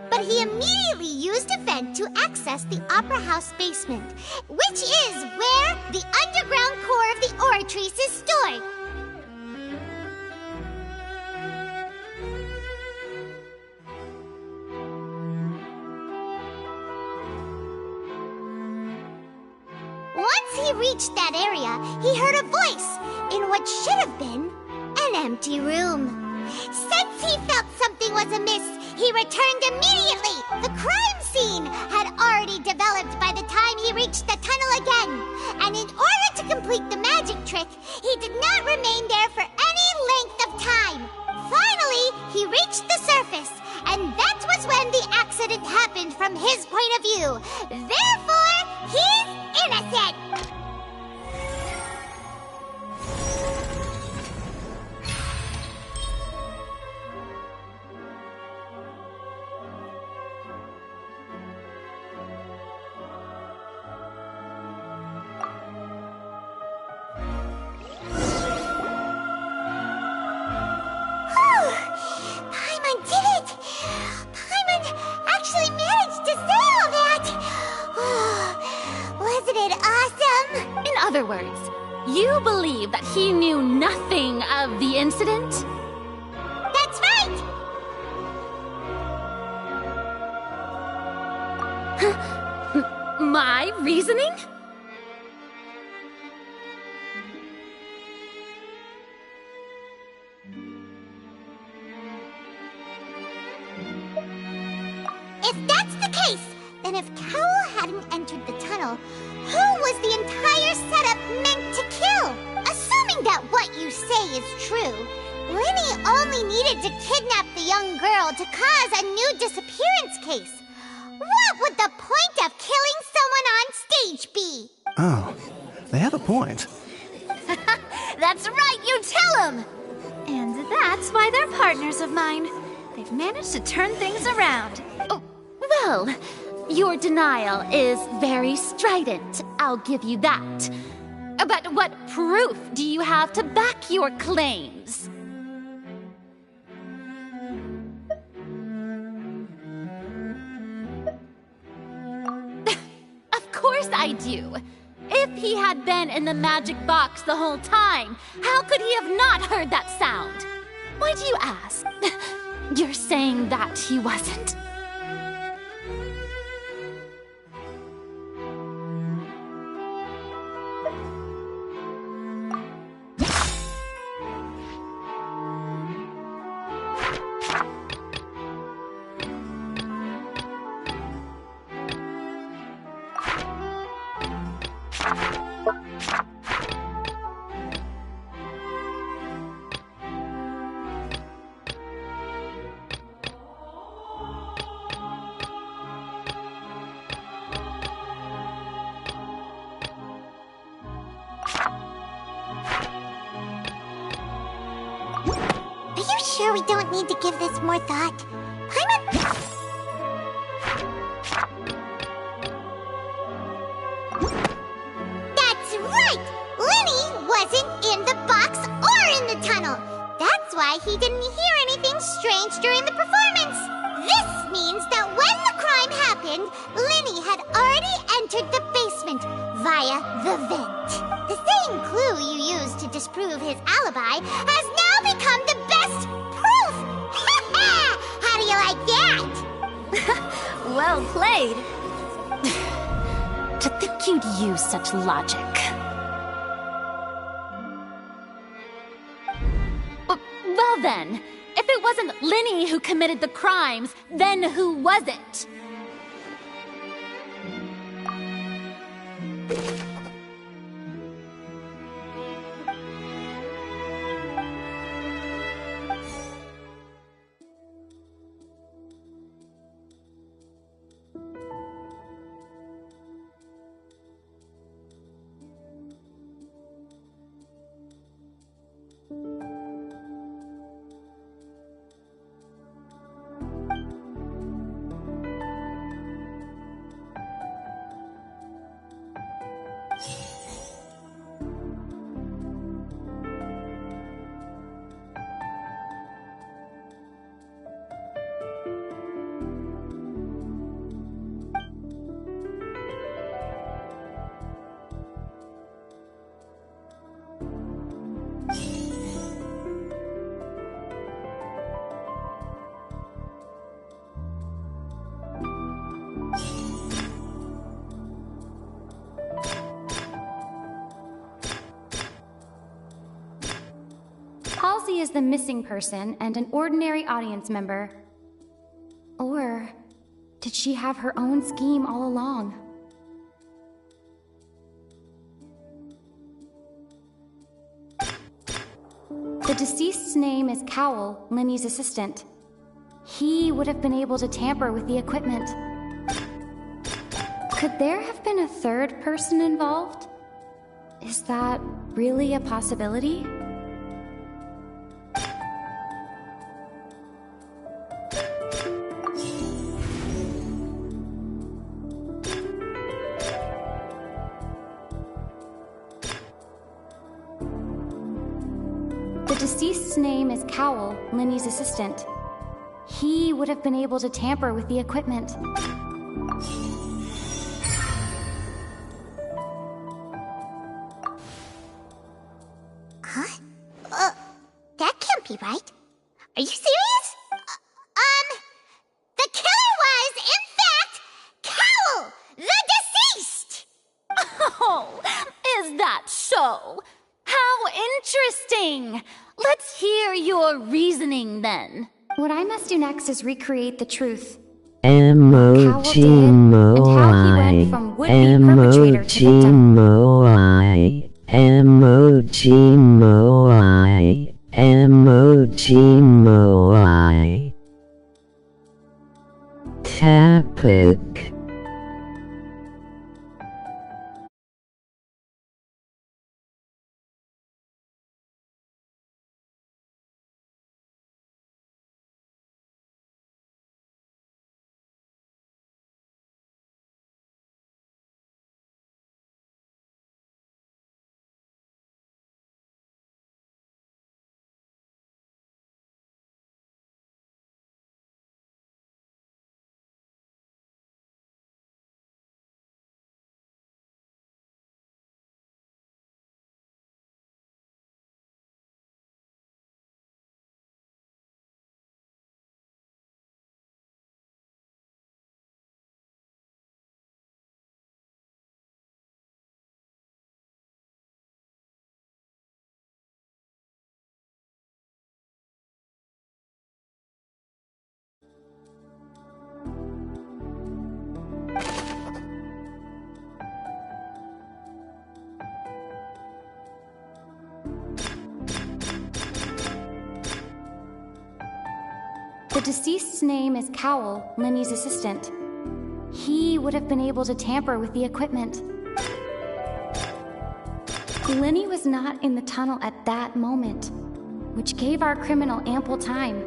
But he immediately used a vent to access the Opera House basement, which is where the underground core of the Oratrice is stored. Once he reached that area, he heard a voice in what should have been an empty room. Since he felt something was amiss, he returned immediately. The crime scene had already developed by the time he reached the tunnel again. And in order to complete the magic trick, he did not remain there for any length of time. Finally, he reached the surface, and that was when the accident happened from his point of view. Therefore, he's innocent. Paimon did it! Paimon actually managed to say all that! Wasn't it awesome? In other words, you believe that he knew nothing of the incident? That's right! My reasoning? If that's the case, then if Cowell hadn't entered the tunnel, who was the entire setup meant to kill? Assuming that what you say is true, Lenny only needed to kidnap the young girl to cause a new disappearance case. What would the point of killing someone on stage be? Oh, they have a point. That's right, you tell them! And that's why they're partners of mine. They've managed to turn things around. Oh, well, your denial is very strident, I'll give you that. But what proof do you have to back your claims? Of course I do. If he had been in the magic box the whole time, how could he have not heard that sound? Why do you ask? You're saying that he wasn't. Sure we don't need to give this more thought? That's right! Lenny wasn't in the box or in the tunnel. That's why he didn't hear anything strange during the performance. This means that when the crime happened, Lenny had already entered the basement via the vent. The same clue you used to disprove his alibi has now become the best proof! How do you like that? Well played. To think you'd use such logic. Well then, if it wasn't Lenny who committed the crimes, then who was it? Halsey is the missing person and an ordinary audience member. Or did she have her own scheme all along? The deceased's name is Cowell, Lenny's assistant. He would have been able to tamper with the equipment. Could there have been a third person involved? Is that really a possibility? The deceased's name is Cowell, Lenny's assistant. He would have been able to tamper with the equipment. Huh? That can't be right. Are you serious? The killer was, in fact, Cowell! that so? How interesting! Let's hear your reasoning then. What I must do next is recreate the truth. Emojimoi. Emojimoi. Emojimoi. Emojimoi. Tapik. The deceased's name is Cowell, Lenny's assistant. He would have been able to tamper with the equipment. Lenny was not in the tunnel at that moment, which gave our criminal ample time.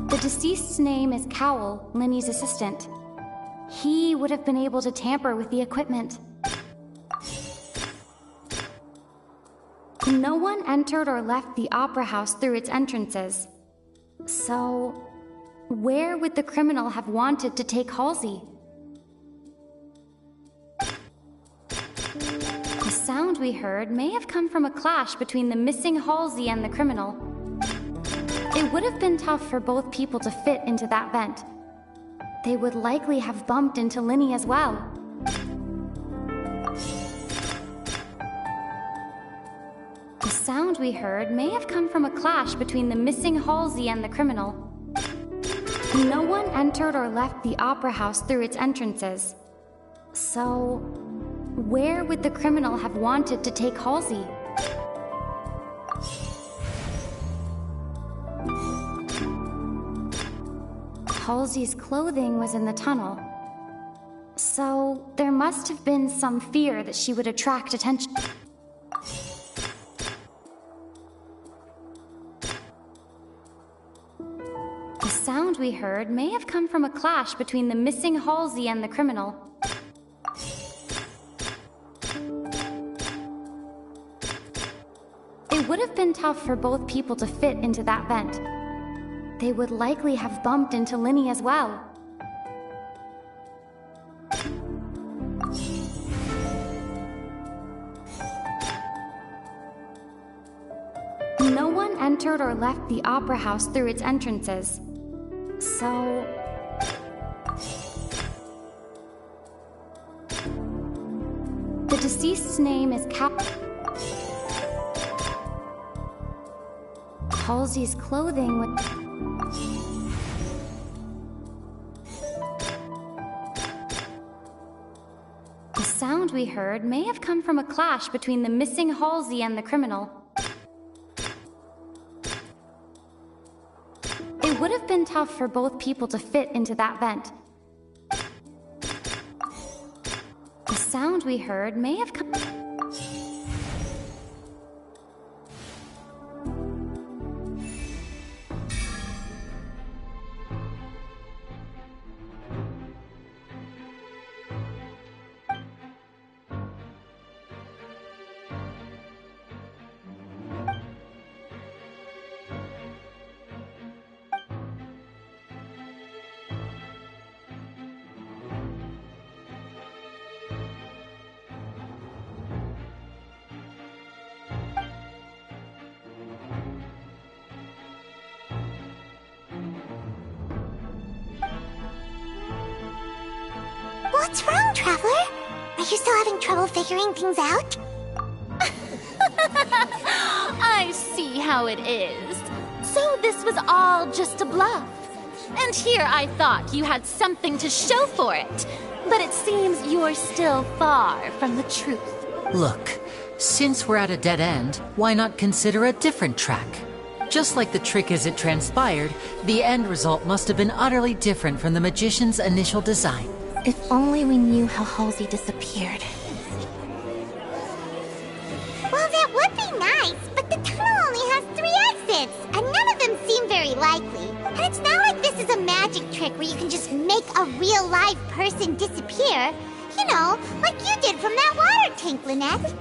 The deceased's name is Cowell, Lenny's assistant. He would have been able to tamper with the equipment. No one entered or left the Opera House through its entrances. So, where would the criminal have wanted to take Halsey? The sound we heard may have come from a clash between the missing Halsey and the criminal. It would have been tough for both people to fit into that vent. They would likely have bumped into Lenny as well. The sound we heard may have come from a clash between the missing Halsey and the criminal. No one entered or left the Opera House through its entrances. So, where would the criminal have wanted to take Halsey? Halsey's clothing was in the tunnel. So, there must have been some fear that she would attract attention. The sound we heard may have come from a clash between the missing Halsey and the criminal. It would have been tough for both people to fit into that vent. They would likely have bumped into Lenny as well. No one entered or left the Opera House through its entrances. So, the deceased's name is Halsey's clothing would... The sound we heard may have come from a clash between the missing Halsey and the criminal. It would have been tough for both people to fit into that vent. The sound we heard may have come... What's wrong, Traveler? Are you still having trouble figuring things out? I see how it is. So this was all just a bluff. And here I thought you had something to show for it. But it seems you're still far from the truth. Look, since we're at a dead end, why not consider a different track? Just like the trick as it transpired, the end result must have been utterly different from the magician's initial design. If only we knew how Halsey disappeared. Well, that would be nice, but the tunnel only has 3 exits, and none of them seem very likely. And it's not like this is a magic trick where you can just make a real live person disappear. You know, like you did from that water tank, Lynette.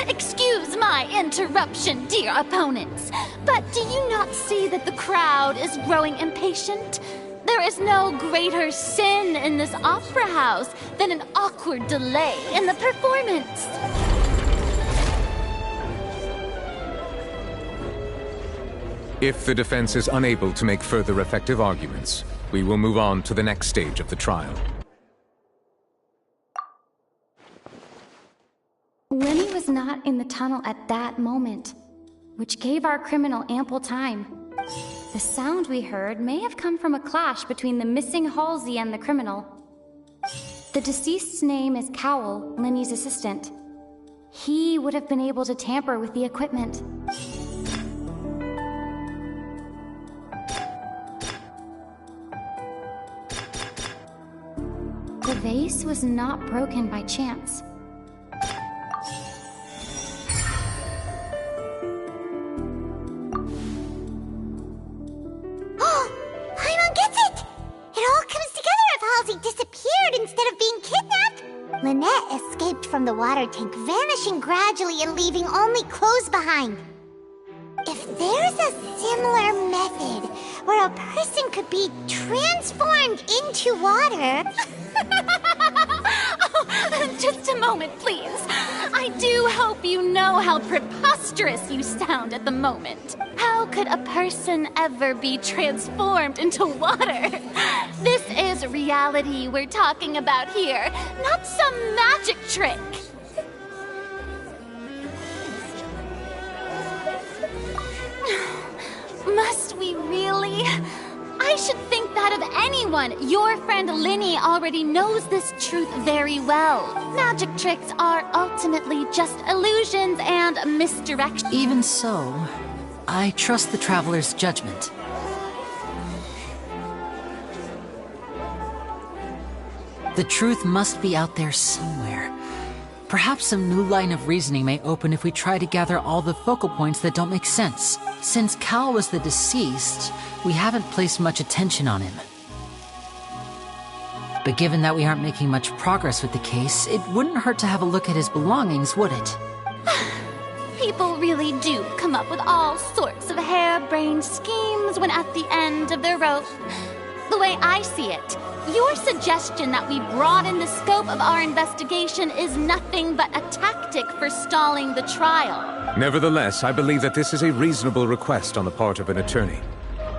Excuse my interruption, dear opponents, but do you not see that the crowd is growing impatient? There is no greater sin in this opera house than an awkward delay in the performance. If the defense is unable to make further effective arguments, we will move on to the next stage of the trial. Lenny was not in the tunnel at that moment, which gave our criminal ample time. The sound we heard may have come from a clash between the missing Halsey and the criminal. The deceased's name is Cowell, Lenny's assistant. He would have been able to tamper with the equipment. The vase was not broken by chance. Disappeared instead of being kidnapped? Lynette escaped from the water tank, vanishing gradually and leaving only clothes behind. If there's a similar method where a person could be transformed into water... Oh, just a moment, please. I do hope you know how preposterous you sound at the moment. How could a person ever be transformed into water? This is reality we're talking about here, not some magic trick. Must we really? I should think that of anyone. Your friend Linny already knows this truth very well. Magic tricks are ultimately just illusions and misdirection. Even so, I trust the Traveler's judgment. The truth must be out there somewhere. Perhaps some new line of reasoning may open if we try to gather all the focal points that don't make sense. Since Cal was the deceased, we haven't placed much attention on him. But given that we aren't making much progress with the case, it wouldn't hurt to have a look at his belongings, would it? People really do come up with all sorts of harebrained schemes when at the end of their rope. The way I see it, your suggestion that we broaden the scope of our investigation is nothing but a tactic for stalling the trial. Nevertheless, I believe that this is a reasonable request on the part of an attorney.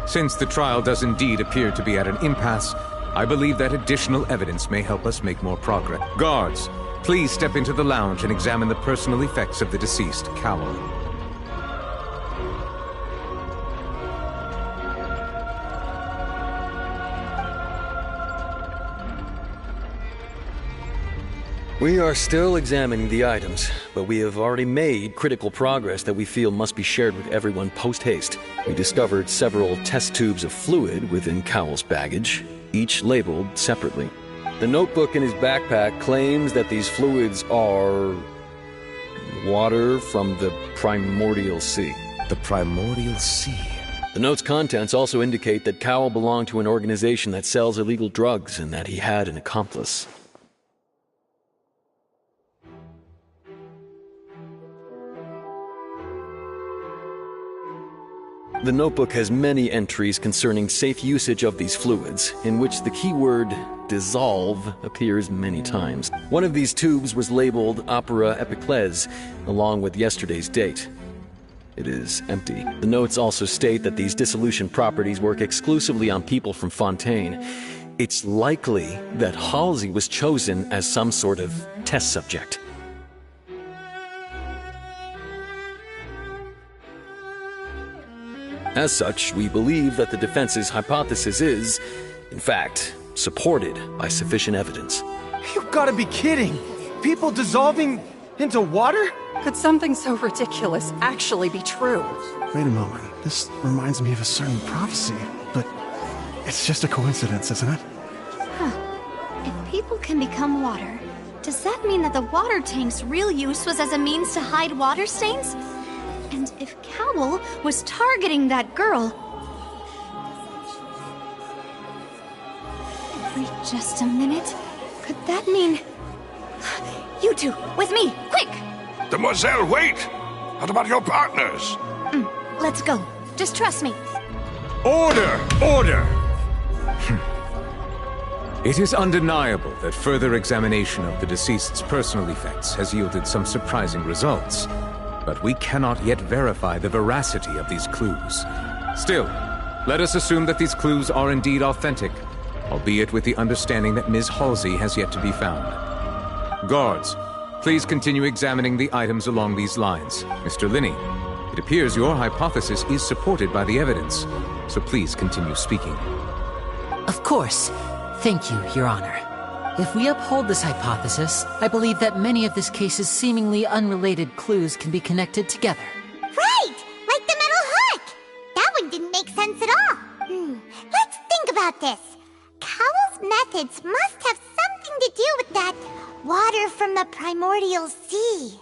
Since the trial does indeed appear to be at an impasse, I believe that additional evidence may help us make more progress. Guards, please step into the lounge and examine the personal effects of the deceased, Cowell. We are still examining the items, but we have already made critical progress that we feel must be shared with everyone post-haste. We discovered several test tubes of fluid within Cowell's baggage, each labeled separately. The notebook in his backpack claims that these fluids are... water from the primordial sea. The primordial sea? The note's contents also indicate that Cowell belonged to an organization that sells illegal drugs and that he had an accomplice. The notebook has many entries concerning safe usage of these fluids, in which the keyword dissolve appears many times. One of these tubes was labeled Opera Epiclese, along with yesterday's date. it is empty. The notes also state that these dissolution properties work exclusively on people from Fontaine. It's likely that Halsey was chosen as some sort of test subject. As such, we believe that the defense's hypothesis is, in fact, supported by sufficient evidence. You've got to be kidding! People dissolving into water? Could something so ridiculous actually be true? Wait a moment. This reminds me of a certain prophecy, but it's just a coincidence, isn't it? Huh. If people can become water, does that mean that the water tank's real use was as a means to hide water stains? And if Cowell was targeting that girl... Wait just a minute. Could that mean... You two, with me, quick! Demoiselle, wait! What about your partners? Let's go. Just trust me. Order! Order! It is undeniable that further examination of the deceased's personal effects has yielded some surprising results. But we cannot yet verify the veracity of these clues. Still, let us assume that these clues are indeed authentic, albeit with the understanding that Ms. Halsey has yet to be found. Guards, please continue examining the items along these lines. Mr. Linney, it appears your hypothesis is supported by the evidence, so please continue speaking. Of course. Thank you, Your Honor. If we uphold this hypothesis, I believe that many of this case's seemingly unrelated clues can be connected together. Right! Like the metal hook! That one didn't make sense at all. Let's think about this. Cowell's methods must have something to do with that water from the primordial sea.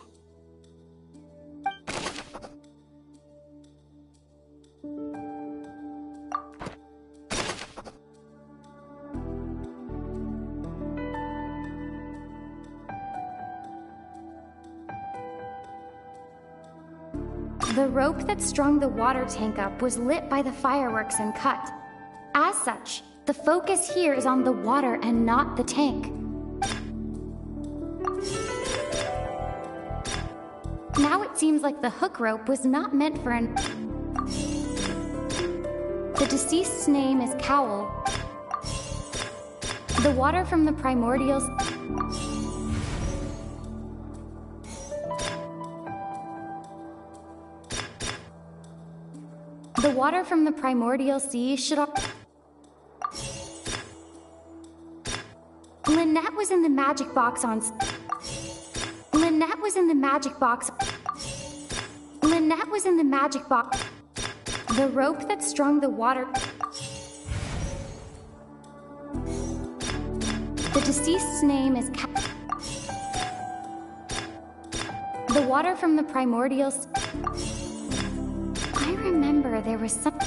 The rope that strung the water tank up was lit by the fireworks and cut. As such, the focus here is on the water and not the tank. Now it seems like the hook rope was not meant for an... The deceased's name is Cowell. The water from the primordials... The water from the primordial sea should have... Lynette was in the magic box on... Lynette was in the magic box... Lynette was in the magic box... The rope that strung the water... The deceased's name is... The water from the primordial... I remember there was some...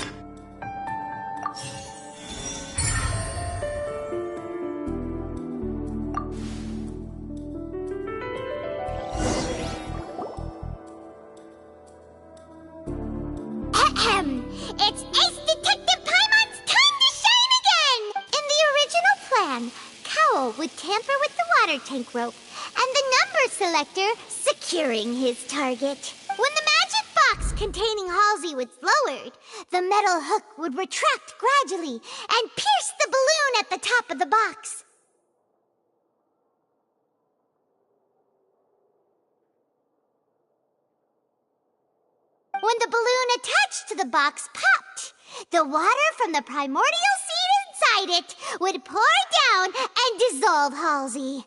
It's Ace Detective Paimon's time to shine again! In the original plan, Cowell would tamper with the water tank rope and the number selector securing his target. When the magic box containing Halsey was lowered, the metal hook would retract gradually and pierce the balloon at the top of the box. When the balloon attached to the box popped, the water from the primordial seed inside it would pour down and dissolve Halsey.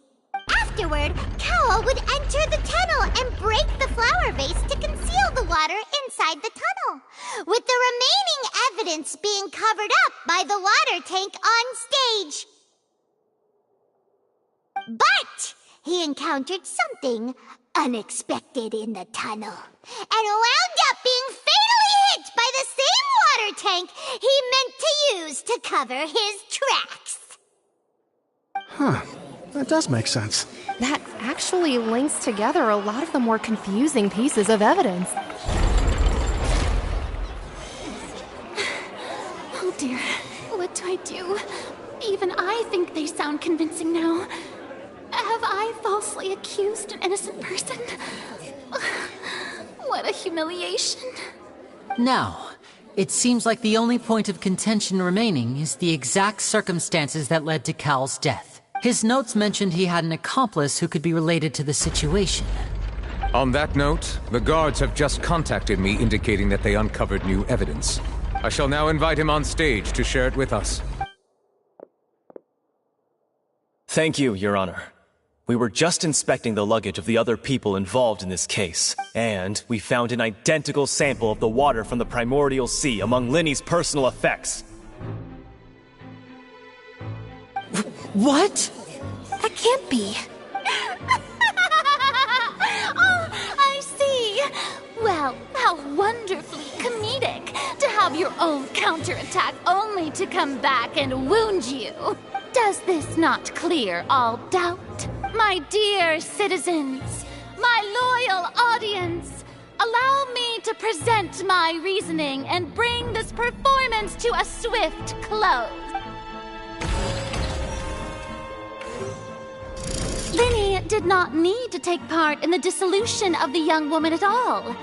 Afterward, Cowell would enter the tunnel and break the flower vase to conceal the water inside the tunnel, with the remaining evidence being covered up by the water tank on stage. But he encountered something unexpected in the tunnel, and wound up being fatally hit by the same water tank he meant to use to cover his tracks. Huh. That does make sense. That actually links together a lot of the more confusing pieces of evidence. Oh dear, what do I do? Even I think they sound convincing now. Have I falsely accused an innocent person? What a humiliation. Now, it seems like the only point of contention remaining is the exact circumstances that led to Cal's death. His notes mentioned he had an accomplice who could be related to the situation. On that note, the guards have just contacted me indicating that they uncovered new evidence. I shall now invite him on stage to share it with us. Thank you, Your Honor. We were just inspecting the luggage of the other people involved in this case, and we found an identical sample of the water from the primordial sea among Linny's personal effects. What? That can't be. Oh, I see. Well, how wonderfully comedic to have your own counterattack only to come back and wound you. Does this not clear all doubt? My dear citizens, my loyal audience, allow me to present my reasoning and bring this performance to a swift close. Linny did not need to take part in the dissolution of the young woman at all.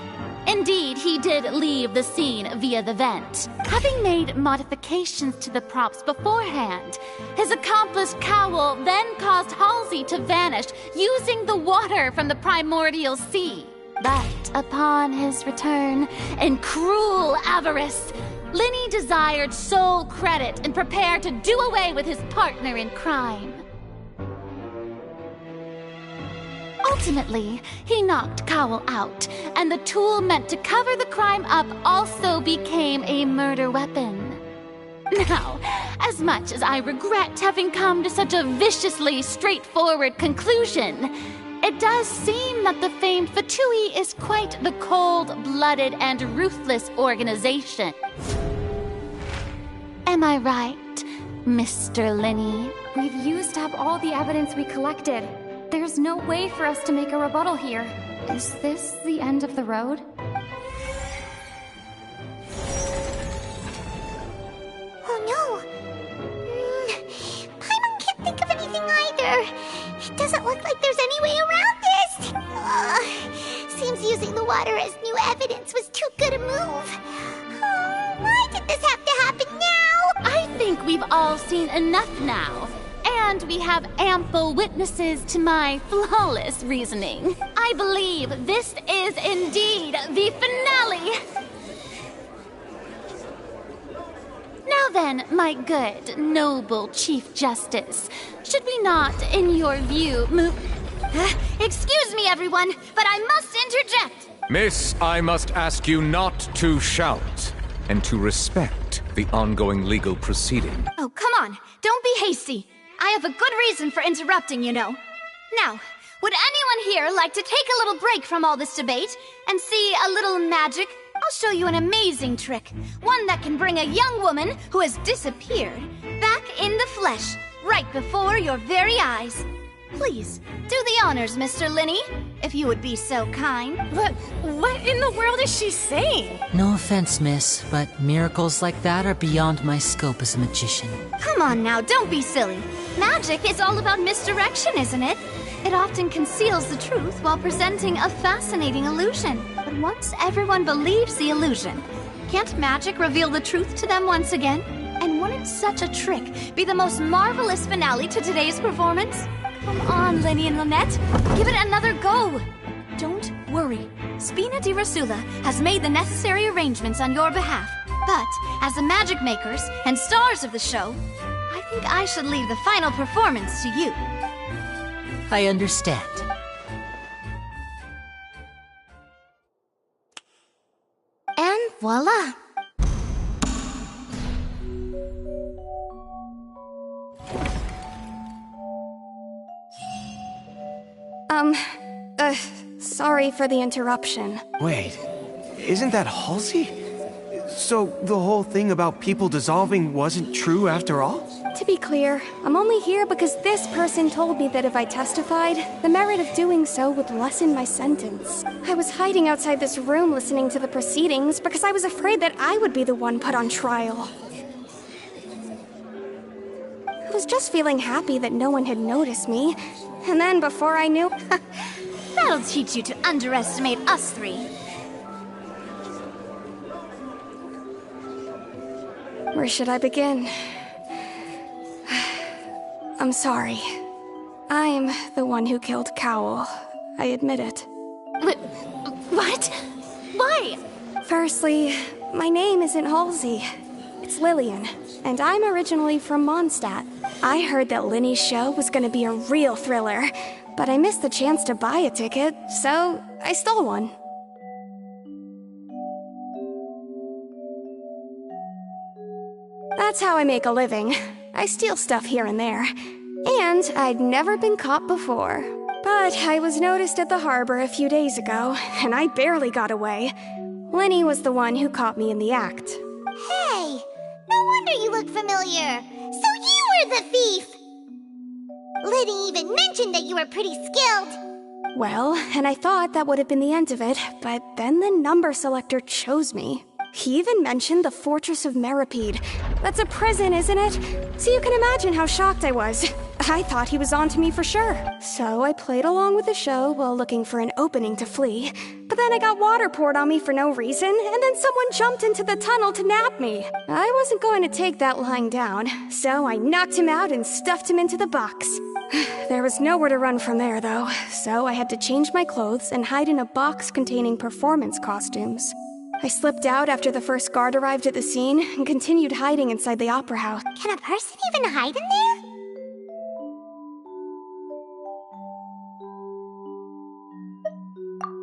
Indeed, he did leave the scene via the vent, having made modifications to the props beforehand. His accomplice Cowell then caused Halsey to vanish using the water from the primordial sea. But upon his return, in cruel avarice, Linny desired sole credit and prepared to do away with his partner in crime. Ultimately, he knocked Cowell out, and the tool meant to cover the crime up also became a murder weapon. Now, as much as I regret having come to such a viciously straightforward conclusion, it does seem that the famed Fatui is quite the cold-blooded and ruthless organization. Am I right, Mr. Linny? We've used up all the evidence we collected. There's no way for us to make a rebuttal here. Is this the end of the road? Oh no! Paimon can't think of anything either. It doesn't look like there's any way around this. Seems using the water as new evidence was too good a move. Why did this have to happen now? I think we've all seen enough now. And we have ample witnesses to my flawless reasoning. I believe this is indeed the finale. Now then, my good, noble Chief Justice, should we not, in your view, move... Excuse me, everyone, but I must interject. Miss, I must ask you not to shout, and to respect the ongoing legal proceeding. Oh, come on. Don't be hasty. I have a good reason for interrupting, you know. Now, would anyone here like to take a little break from all this debate and see a little magic? I'll show you an amazing trick. One that can bring a young woman who has disappeared back in the flesh, right before your very eyes. Please, do the honors, Mr. Linny, if you would be so kind. What in the world is she saying? No offense, miss, but miracles like that are beyond my scope as a magician. Come on now, don't be silly. Magic is all about misdirection, isn't it? It often conceals the truth while presenting a fascinating illusion. But once everyone believes the illusion, can't magic reveal the truth to them once again? And wouldn't such a trick be the most marvelous finale to today's performance? Come on, Linny and Lynette. Give it another go. Don't worry. Spina di Rasula has made the necessary arrangements on your behalf. But, as the magic makers and stars of the show, I think I should leave the final performance to you. I understand. And voila! Sorry for the interruption. Wait, isn't that Halsey? So the whole thing about people dissolving wasn't true after all? To be clear, I'm only here because this person told me that if I testified, the merit of doing so would lessen my sentence. I was hiding outside this room listening to the proceedings because I was afraid that I would be the one put on trial. I was just feeling happy that no one had noticed me. And then before I knew... That'll teach you to underestimate us three. Where should I begin? I'm sorry. I'm the one who killed Cowl. I admit it. What? Why? Firstly, my name isn't Halsey. It's Lillian, and I'm originally from Mondstadt. I heard that Linny's show was gonna be a real thriller, but I missed the chance to buy a ticket, so I stole one. That's how I make a living. I steal stuff here and there. And I'd never been caught before. But I was noticed at the harbor a few days ago, and I barely got away. Linny was the one who caught me in the act. Hey, no wonder you look familiar. So you were the thief! Liddy even mentioned that you were pretty skilled. Well, and I thought that would have been the end of it, but then the number selector chose me. He even mentioned the Fortress of Meripede. That's a prison, isn't it? So you can imagine how shocked I was. I thought he was on to me for sure. So I played along with the show while looking for an opening to flee. But then I got water poured on me for no reason, and then someone jumped into the tunnel to nab me. I wasn't going to take that lying down, so I knocked him out and stuffed him into the box. There was nowhere to run from there, though, so I had to change my clothes and hide in a box containing performance costumes. I slipped out after the first guard arrived at the scene and continued hiding inside the opera house. Can a person even hide in there?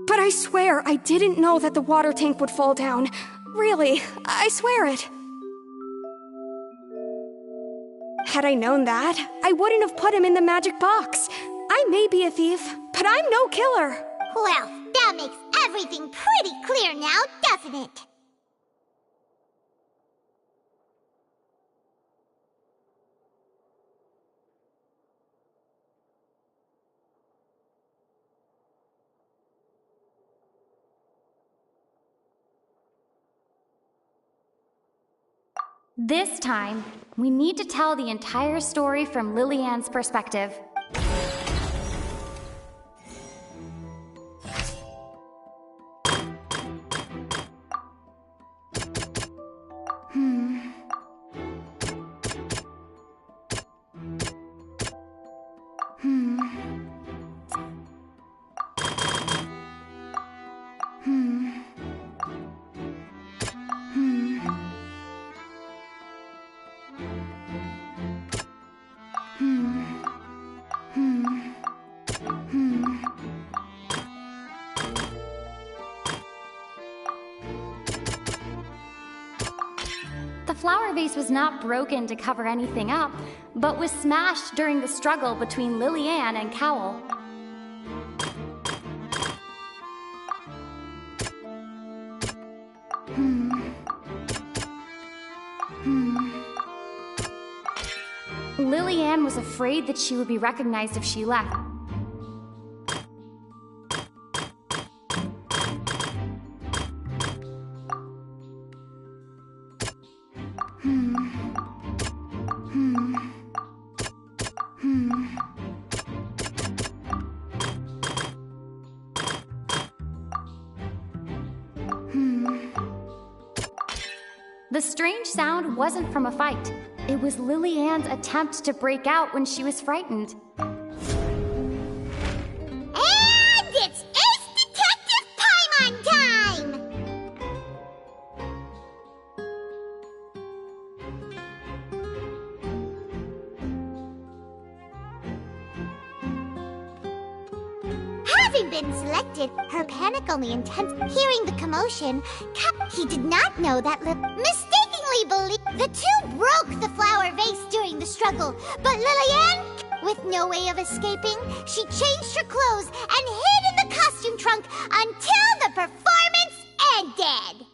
But I swear I didn't know that the water tank would fall down. Really, I swear it. Had I known that, I wouldn't have put him in the magic box. I may be a thief, but I'm no killer. Well, that makes everything pretty clear now, doesn't it? This time, we need to tell the entire story from Lillian's perspective. The flower vase was not broken to cover anything up, but was smashed during the struggle between Lillian and Cowl. Lillian was afraid that she would be recognized if she left. The strange sound wasn't from a fight. It was Lillian's attempt to break out when she was frightened. And it's Ace Detective Paimon time! Having been selected, her panic only intense. Hearing the commotion, he did not know that mistakenly believed the two broke the flower vase during the struggle. But Lillian, with no way of escaping, she changed her clothes and hid in the costume trunk until the performance ended.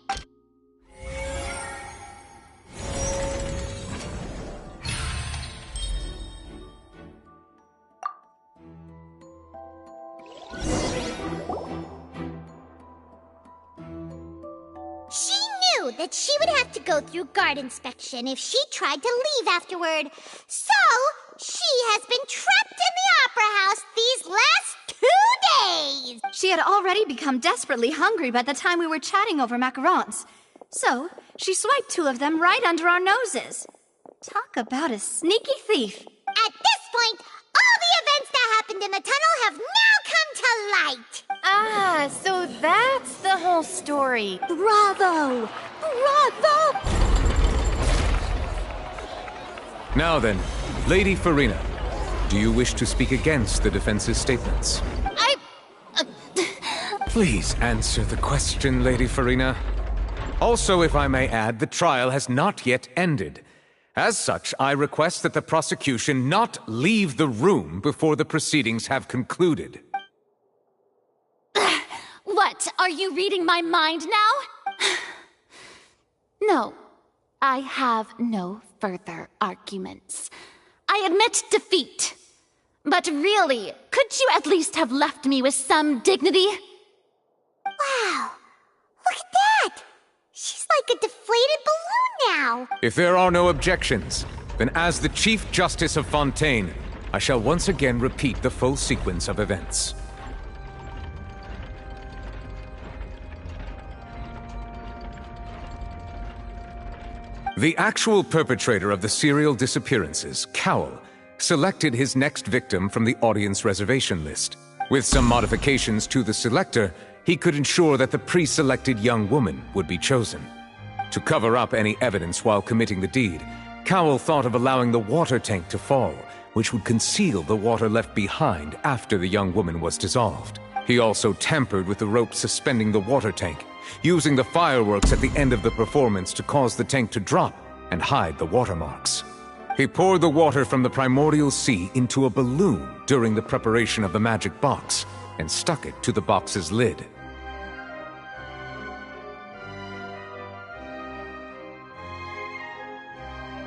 She knew that she would have to go through guard inspection if she tried to leave afterward. So, she has been trapped in the opera house these last 2 days. She had already become desperately hungry by the time we were chatting over macarons. So, she swiped 2 of them right under our noses. Talk about a sneaky thief. At this point, all the events that happened in the tunnel have now come to light. Ah, so that's the whole story. Bravo! Bravo! Now then, Lady Farina, do you wish to speak against the defense's statements? Please answer the question, Lady Farina. Also, if I may add, the trial has not yet ended. As such, I request that the prosecution not leave the room before the proceedings have concluded. What? Are you reading my mind now? No, I have no further arguments. I admit defeat. But really, could you at least have left me with some dignity? Wow, look at that! She's like a deflated balloon now! If there are no objections, then as the Chief Justice of Fontaine, I shall once again repeat the full sequence of events. The actual perpetrator of the serial disappearances, Cowell, selected his next victim from the audience reservation list. With some modifications to the selector, he could ensure that the pre-selected young woman would be chosen. To cover up any evidence while committing the deed, Cowell thought of allowing the water tank to fall, which would conceal the water left behind after the young woman was dissolved. He also tampered with the rope suspending the water tank, using the fireworks at the end of the performance to cause the tank to drop and hide the watermarks. He poured the water from the primordial sea into a balloon during the preparation of the magic box and stuck it to the box's lid.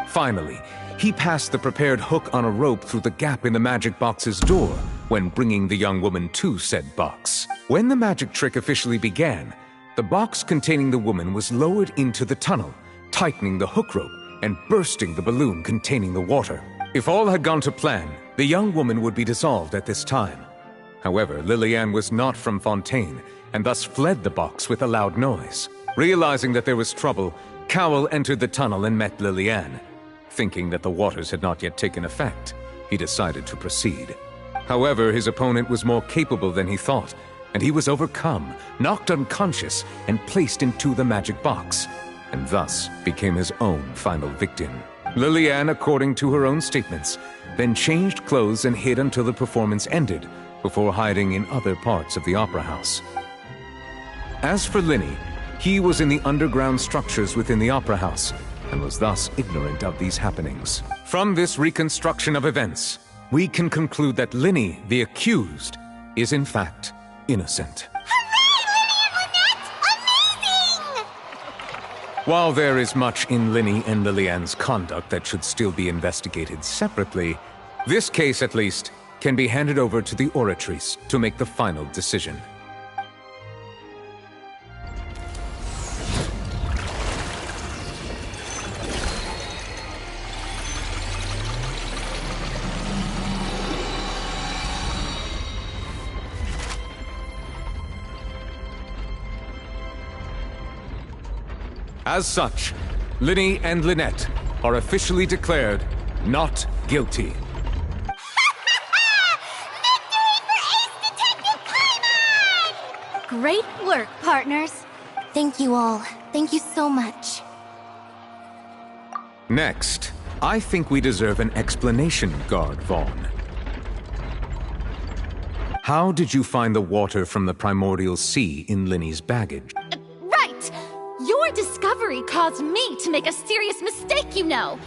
Finally, he passed the prepared hook on a rope through the gap in the magic box's door when bringing the young woman to said box. When the magic trick officially began, the box containing the woman was lowered into the tunnel, tightening the hook rope and bursting the balloon containing the water. If all had gone to plan, the young woman would be dissolved at this time. However, Lillian was not from Fontaine, and thus fled the box with a loud noise. Realizing that there was trouble, Cowell entered the tunnel and met Lillian. Thinking that the waters had not yet taken effect, he decided to proceed. However, his opponent was more capable than he thought, and he was overcome, knocked unconscious, and placed into the magic box, and thus became his own final victim. Lillian, according to her own statements, then changed clothes and hid until the performance ended, before hiding in other parts of the opera house. As for Linny, he was in the underground structures within the opera house, and was thus ignorant of these happenings. From this reconstruction of events, we can conclude that Linny, the accused, is in fact innocent. While there is much in Linny and Lillian's conduct that should still be investigated separately, this case, at least, can be handed over to the Oratrice to make the final decision. As such, Linny and Lynette are officially declared not guilty. Great work, partners. Thank you all. Thank you so much. Next, I think we deserve an explanation, Guard Vaughn. How did you find the water from the primordial sea in Linny's baggage? Right! Your discovery caused me to make a serious mistake, you know.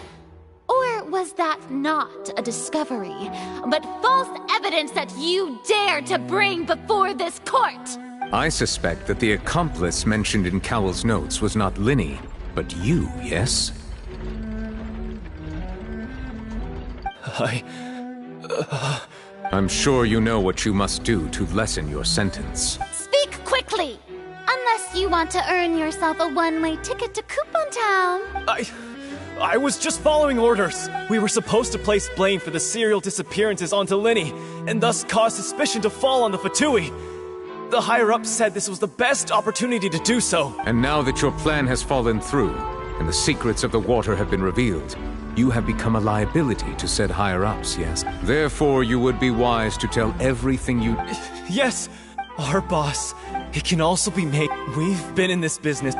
Or was that not a discovery, but false evidence that you dared to bring before this court? I suspect that the accomplice mentioned in Cowell's notes was not Linny, but you, yes? I'm sure you know what you must do to lessen your sentence. Speak quickly! Unless you want to earn yourself a one-way ticket to Coupon Town. I was just following orders. We were supposed to place blame for the serial disappearances onto Linny, and thus cause suspicion to fall on the Fatui. The higher-ups said this was the best opportunity to do so. And now that your plan has fallen through, and the secrets of the water have been revealed, you have become a liability to said higher-ups, yes? Therefore, you would be wise to tell everything you... Yes, our boss. It can also be made. We've been in this business.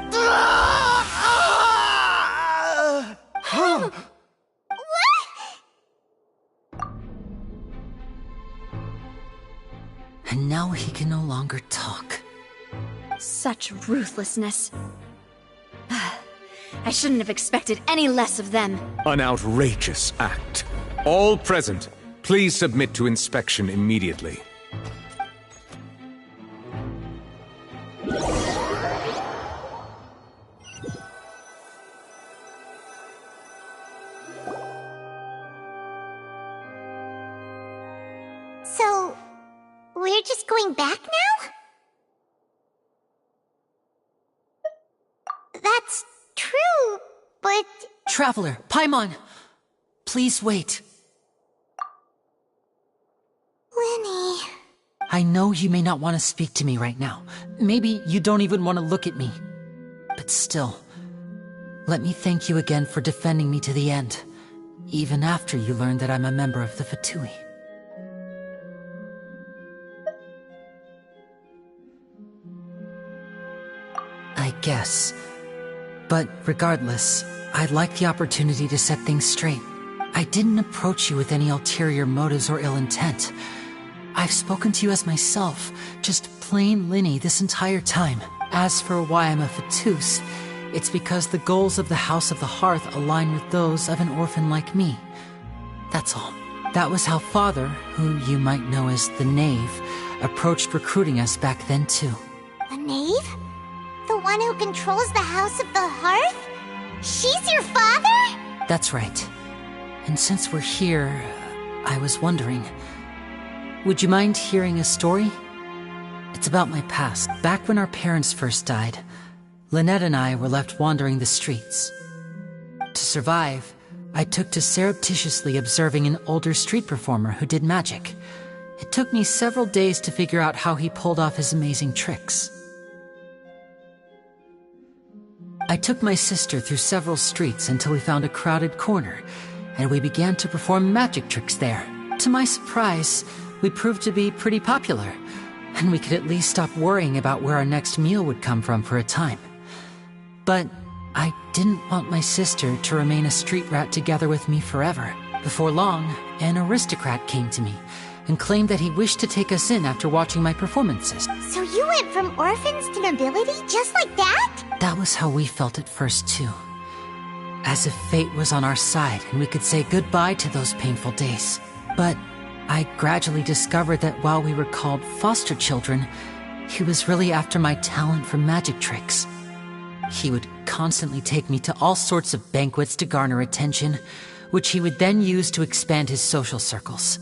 And now he can no longer talk. Such ruthlessness. I shouldn't have expected any less of them. An outrageous act. All present, please submit to inspection immediately. So, we're just going back now? That's true, but... Traveler, Paimon! Please wait. Lenny... I know you may not want to speak to me right now. Maybe you don't even want to look at me. But still, let me thank you again for defending me to the end, even after you learned that I'm a member of the Fatui. I guess. But regardless, I'd like the opportunity to set things straight. I didn't approach you with any ulterior motives or ill intent. I've spoken to you as myself, just plain Linny this entire time. As for why I'm a Fatus, it's because the goals of the House of the Hearth align with those of an orphan like me. That's all. That was how Father, who you might know as the Knave, approached recruiting us back then too. A knave? The one who controls the House of the Hearth? She's your father? That's right. And since we're here, I was wondering, would you mind hearing a story? It's about my past. Back when our parents first died, Lynette and I were left wandering the streets. To survive, I took to surreptitiously observing an older street performer who did magic. It took me several days to figure out how he pulled off his amazing tricks. I took my sister through several streets until we found a crowded corner, and we began to perform magic tricks there. To my surprise, we proved to be pretty popular, and we could at least stop worrying about where our next meal would come from for a time. But I didn't want my sister to remain a street rat together with me forever. Before long, an aristocrat came to me and claimed that he wished to take us in after watching my performances. So you went from orphans to nobility just like that? That was how we felt at first, too. As if fate was on our side and we could say goodbye to those painful days. But I gradually discovered that while we were called foster children, he was really after my talent for magic tricks. He would constantly take me to all sorts of banquets to garner attention, which he would then use to expand his social circles.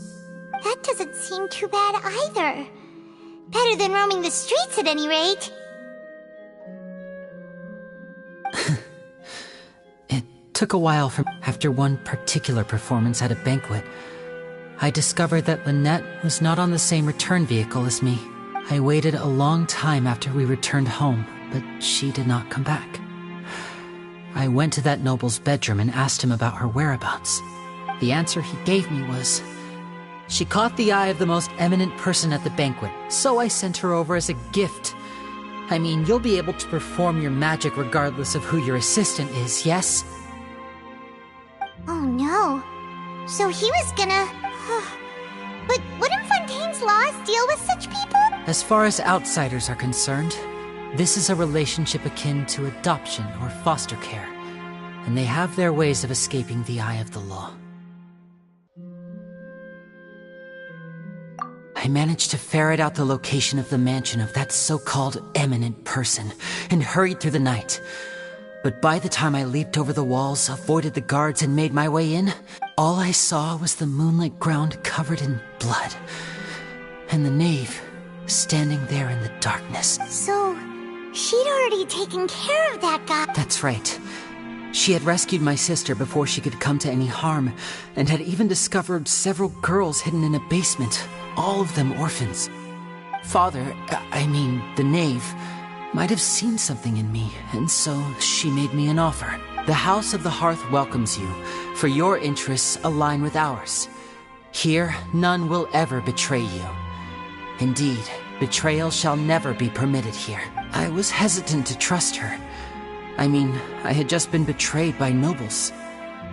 That doesn't seem too bad either. Better than roaming the streets at any rate. It took a while after one particular performance at a banquet. I discovered that Lynette was not on the same return vehicle as me. I waited a long time after we returned home, but she did not come back. I went to that noble's bedroom and asked him about her whereabouts. The answer he gave me was, she caught the eye of the most eminent person at the banquet, so I sent her over as a gift. I mean, you'll be able to perform your magic regardless of who your assistant is, yes? Oh no. So he was gonna... But wouldn't Fontaine's laws deal with such people? As far as outsiders are concerned, this is a relationship akin to adoption or foster care, and they have their ways of escaping the eye of the law. I managed to ferret out the location of the mansion of that so-called eminent person and hurried through the night. But by the time I leaped over the walls, avoided the guards, and made my way in, all I saw was the moonlit ground covered in blood, and the knave standing there in the darkness. So, she'd already taken care of that guy. That's right. She had rescued my sister before she could come to any harm, and had even discovered several girls hidden in a basement, all of them orphans. Father, the knave, might have seen something in me, and so she made me an offer. The House of the Hearth welcomes you, for your interests align with ours. Here, none will ever betray you. Indeed, betrayal shall never be permitted here. I was hesitant to trust her. I had just been betrayed by nobles.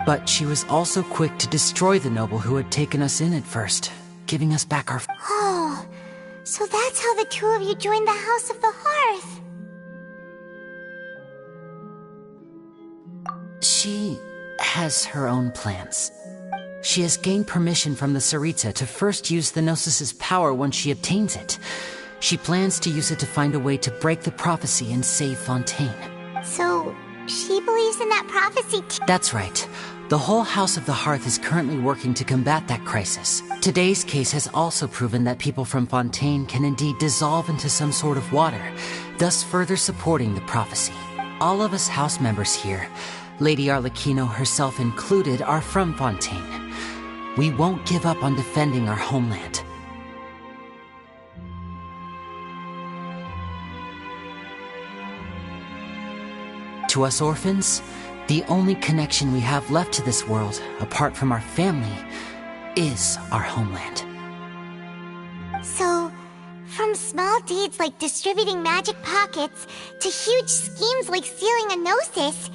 But she was also quick to destroy the noble who had taken us in at first, giving us back our... Oh, so that's how the two of you joined the House of the Hearth. She has her own plans. She has gained permission from the Tsaritsa to first use the Gnosis' power once she obtains it. She plans to use it to find a way to break the prophecy and save Fontaine. So, she believes in that prophecy too? That's right. The whole House of the Hearth is currently working to combat that crisis. Today's case has also proven that people from Fontaine can indeed dissolve into some sort of water, thus further supporting the prophecy. All of us house members here, Lady Arlecchino herself included, are from Fontaine. We won't give up on defending our homeland. To us orphans, the only connection we have left to this world, apart from our family, is our homeland. So, from small deeds like distributing magic pockets to huge schemes like stealing a Gnosis,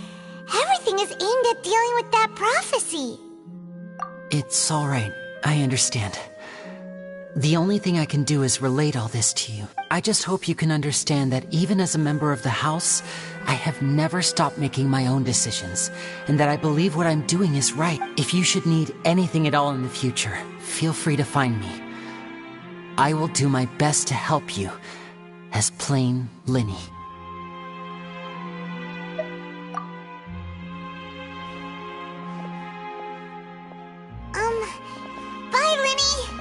everything is aimed at dealing with that prophecy. It's all right. I understand. The only thing I can do is relate all this to you. I just hope you can understand that even as a member of the House, I have never stopped making my own decisions, and that I believe what I'm doing is right. If you should need anything at all in the future, feel free to find me. I will do my best to help you, as plain Linny. Bye, Linny!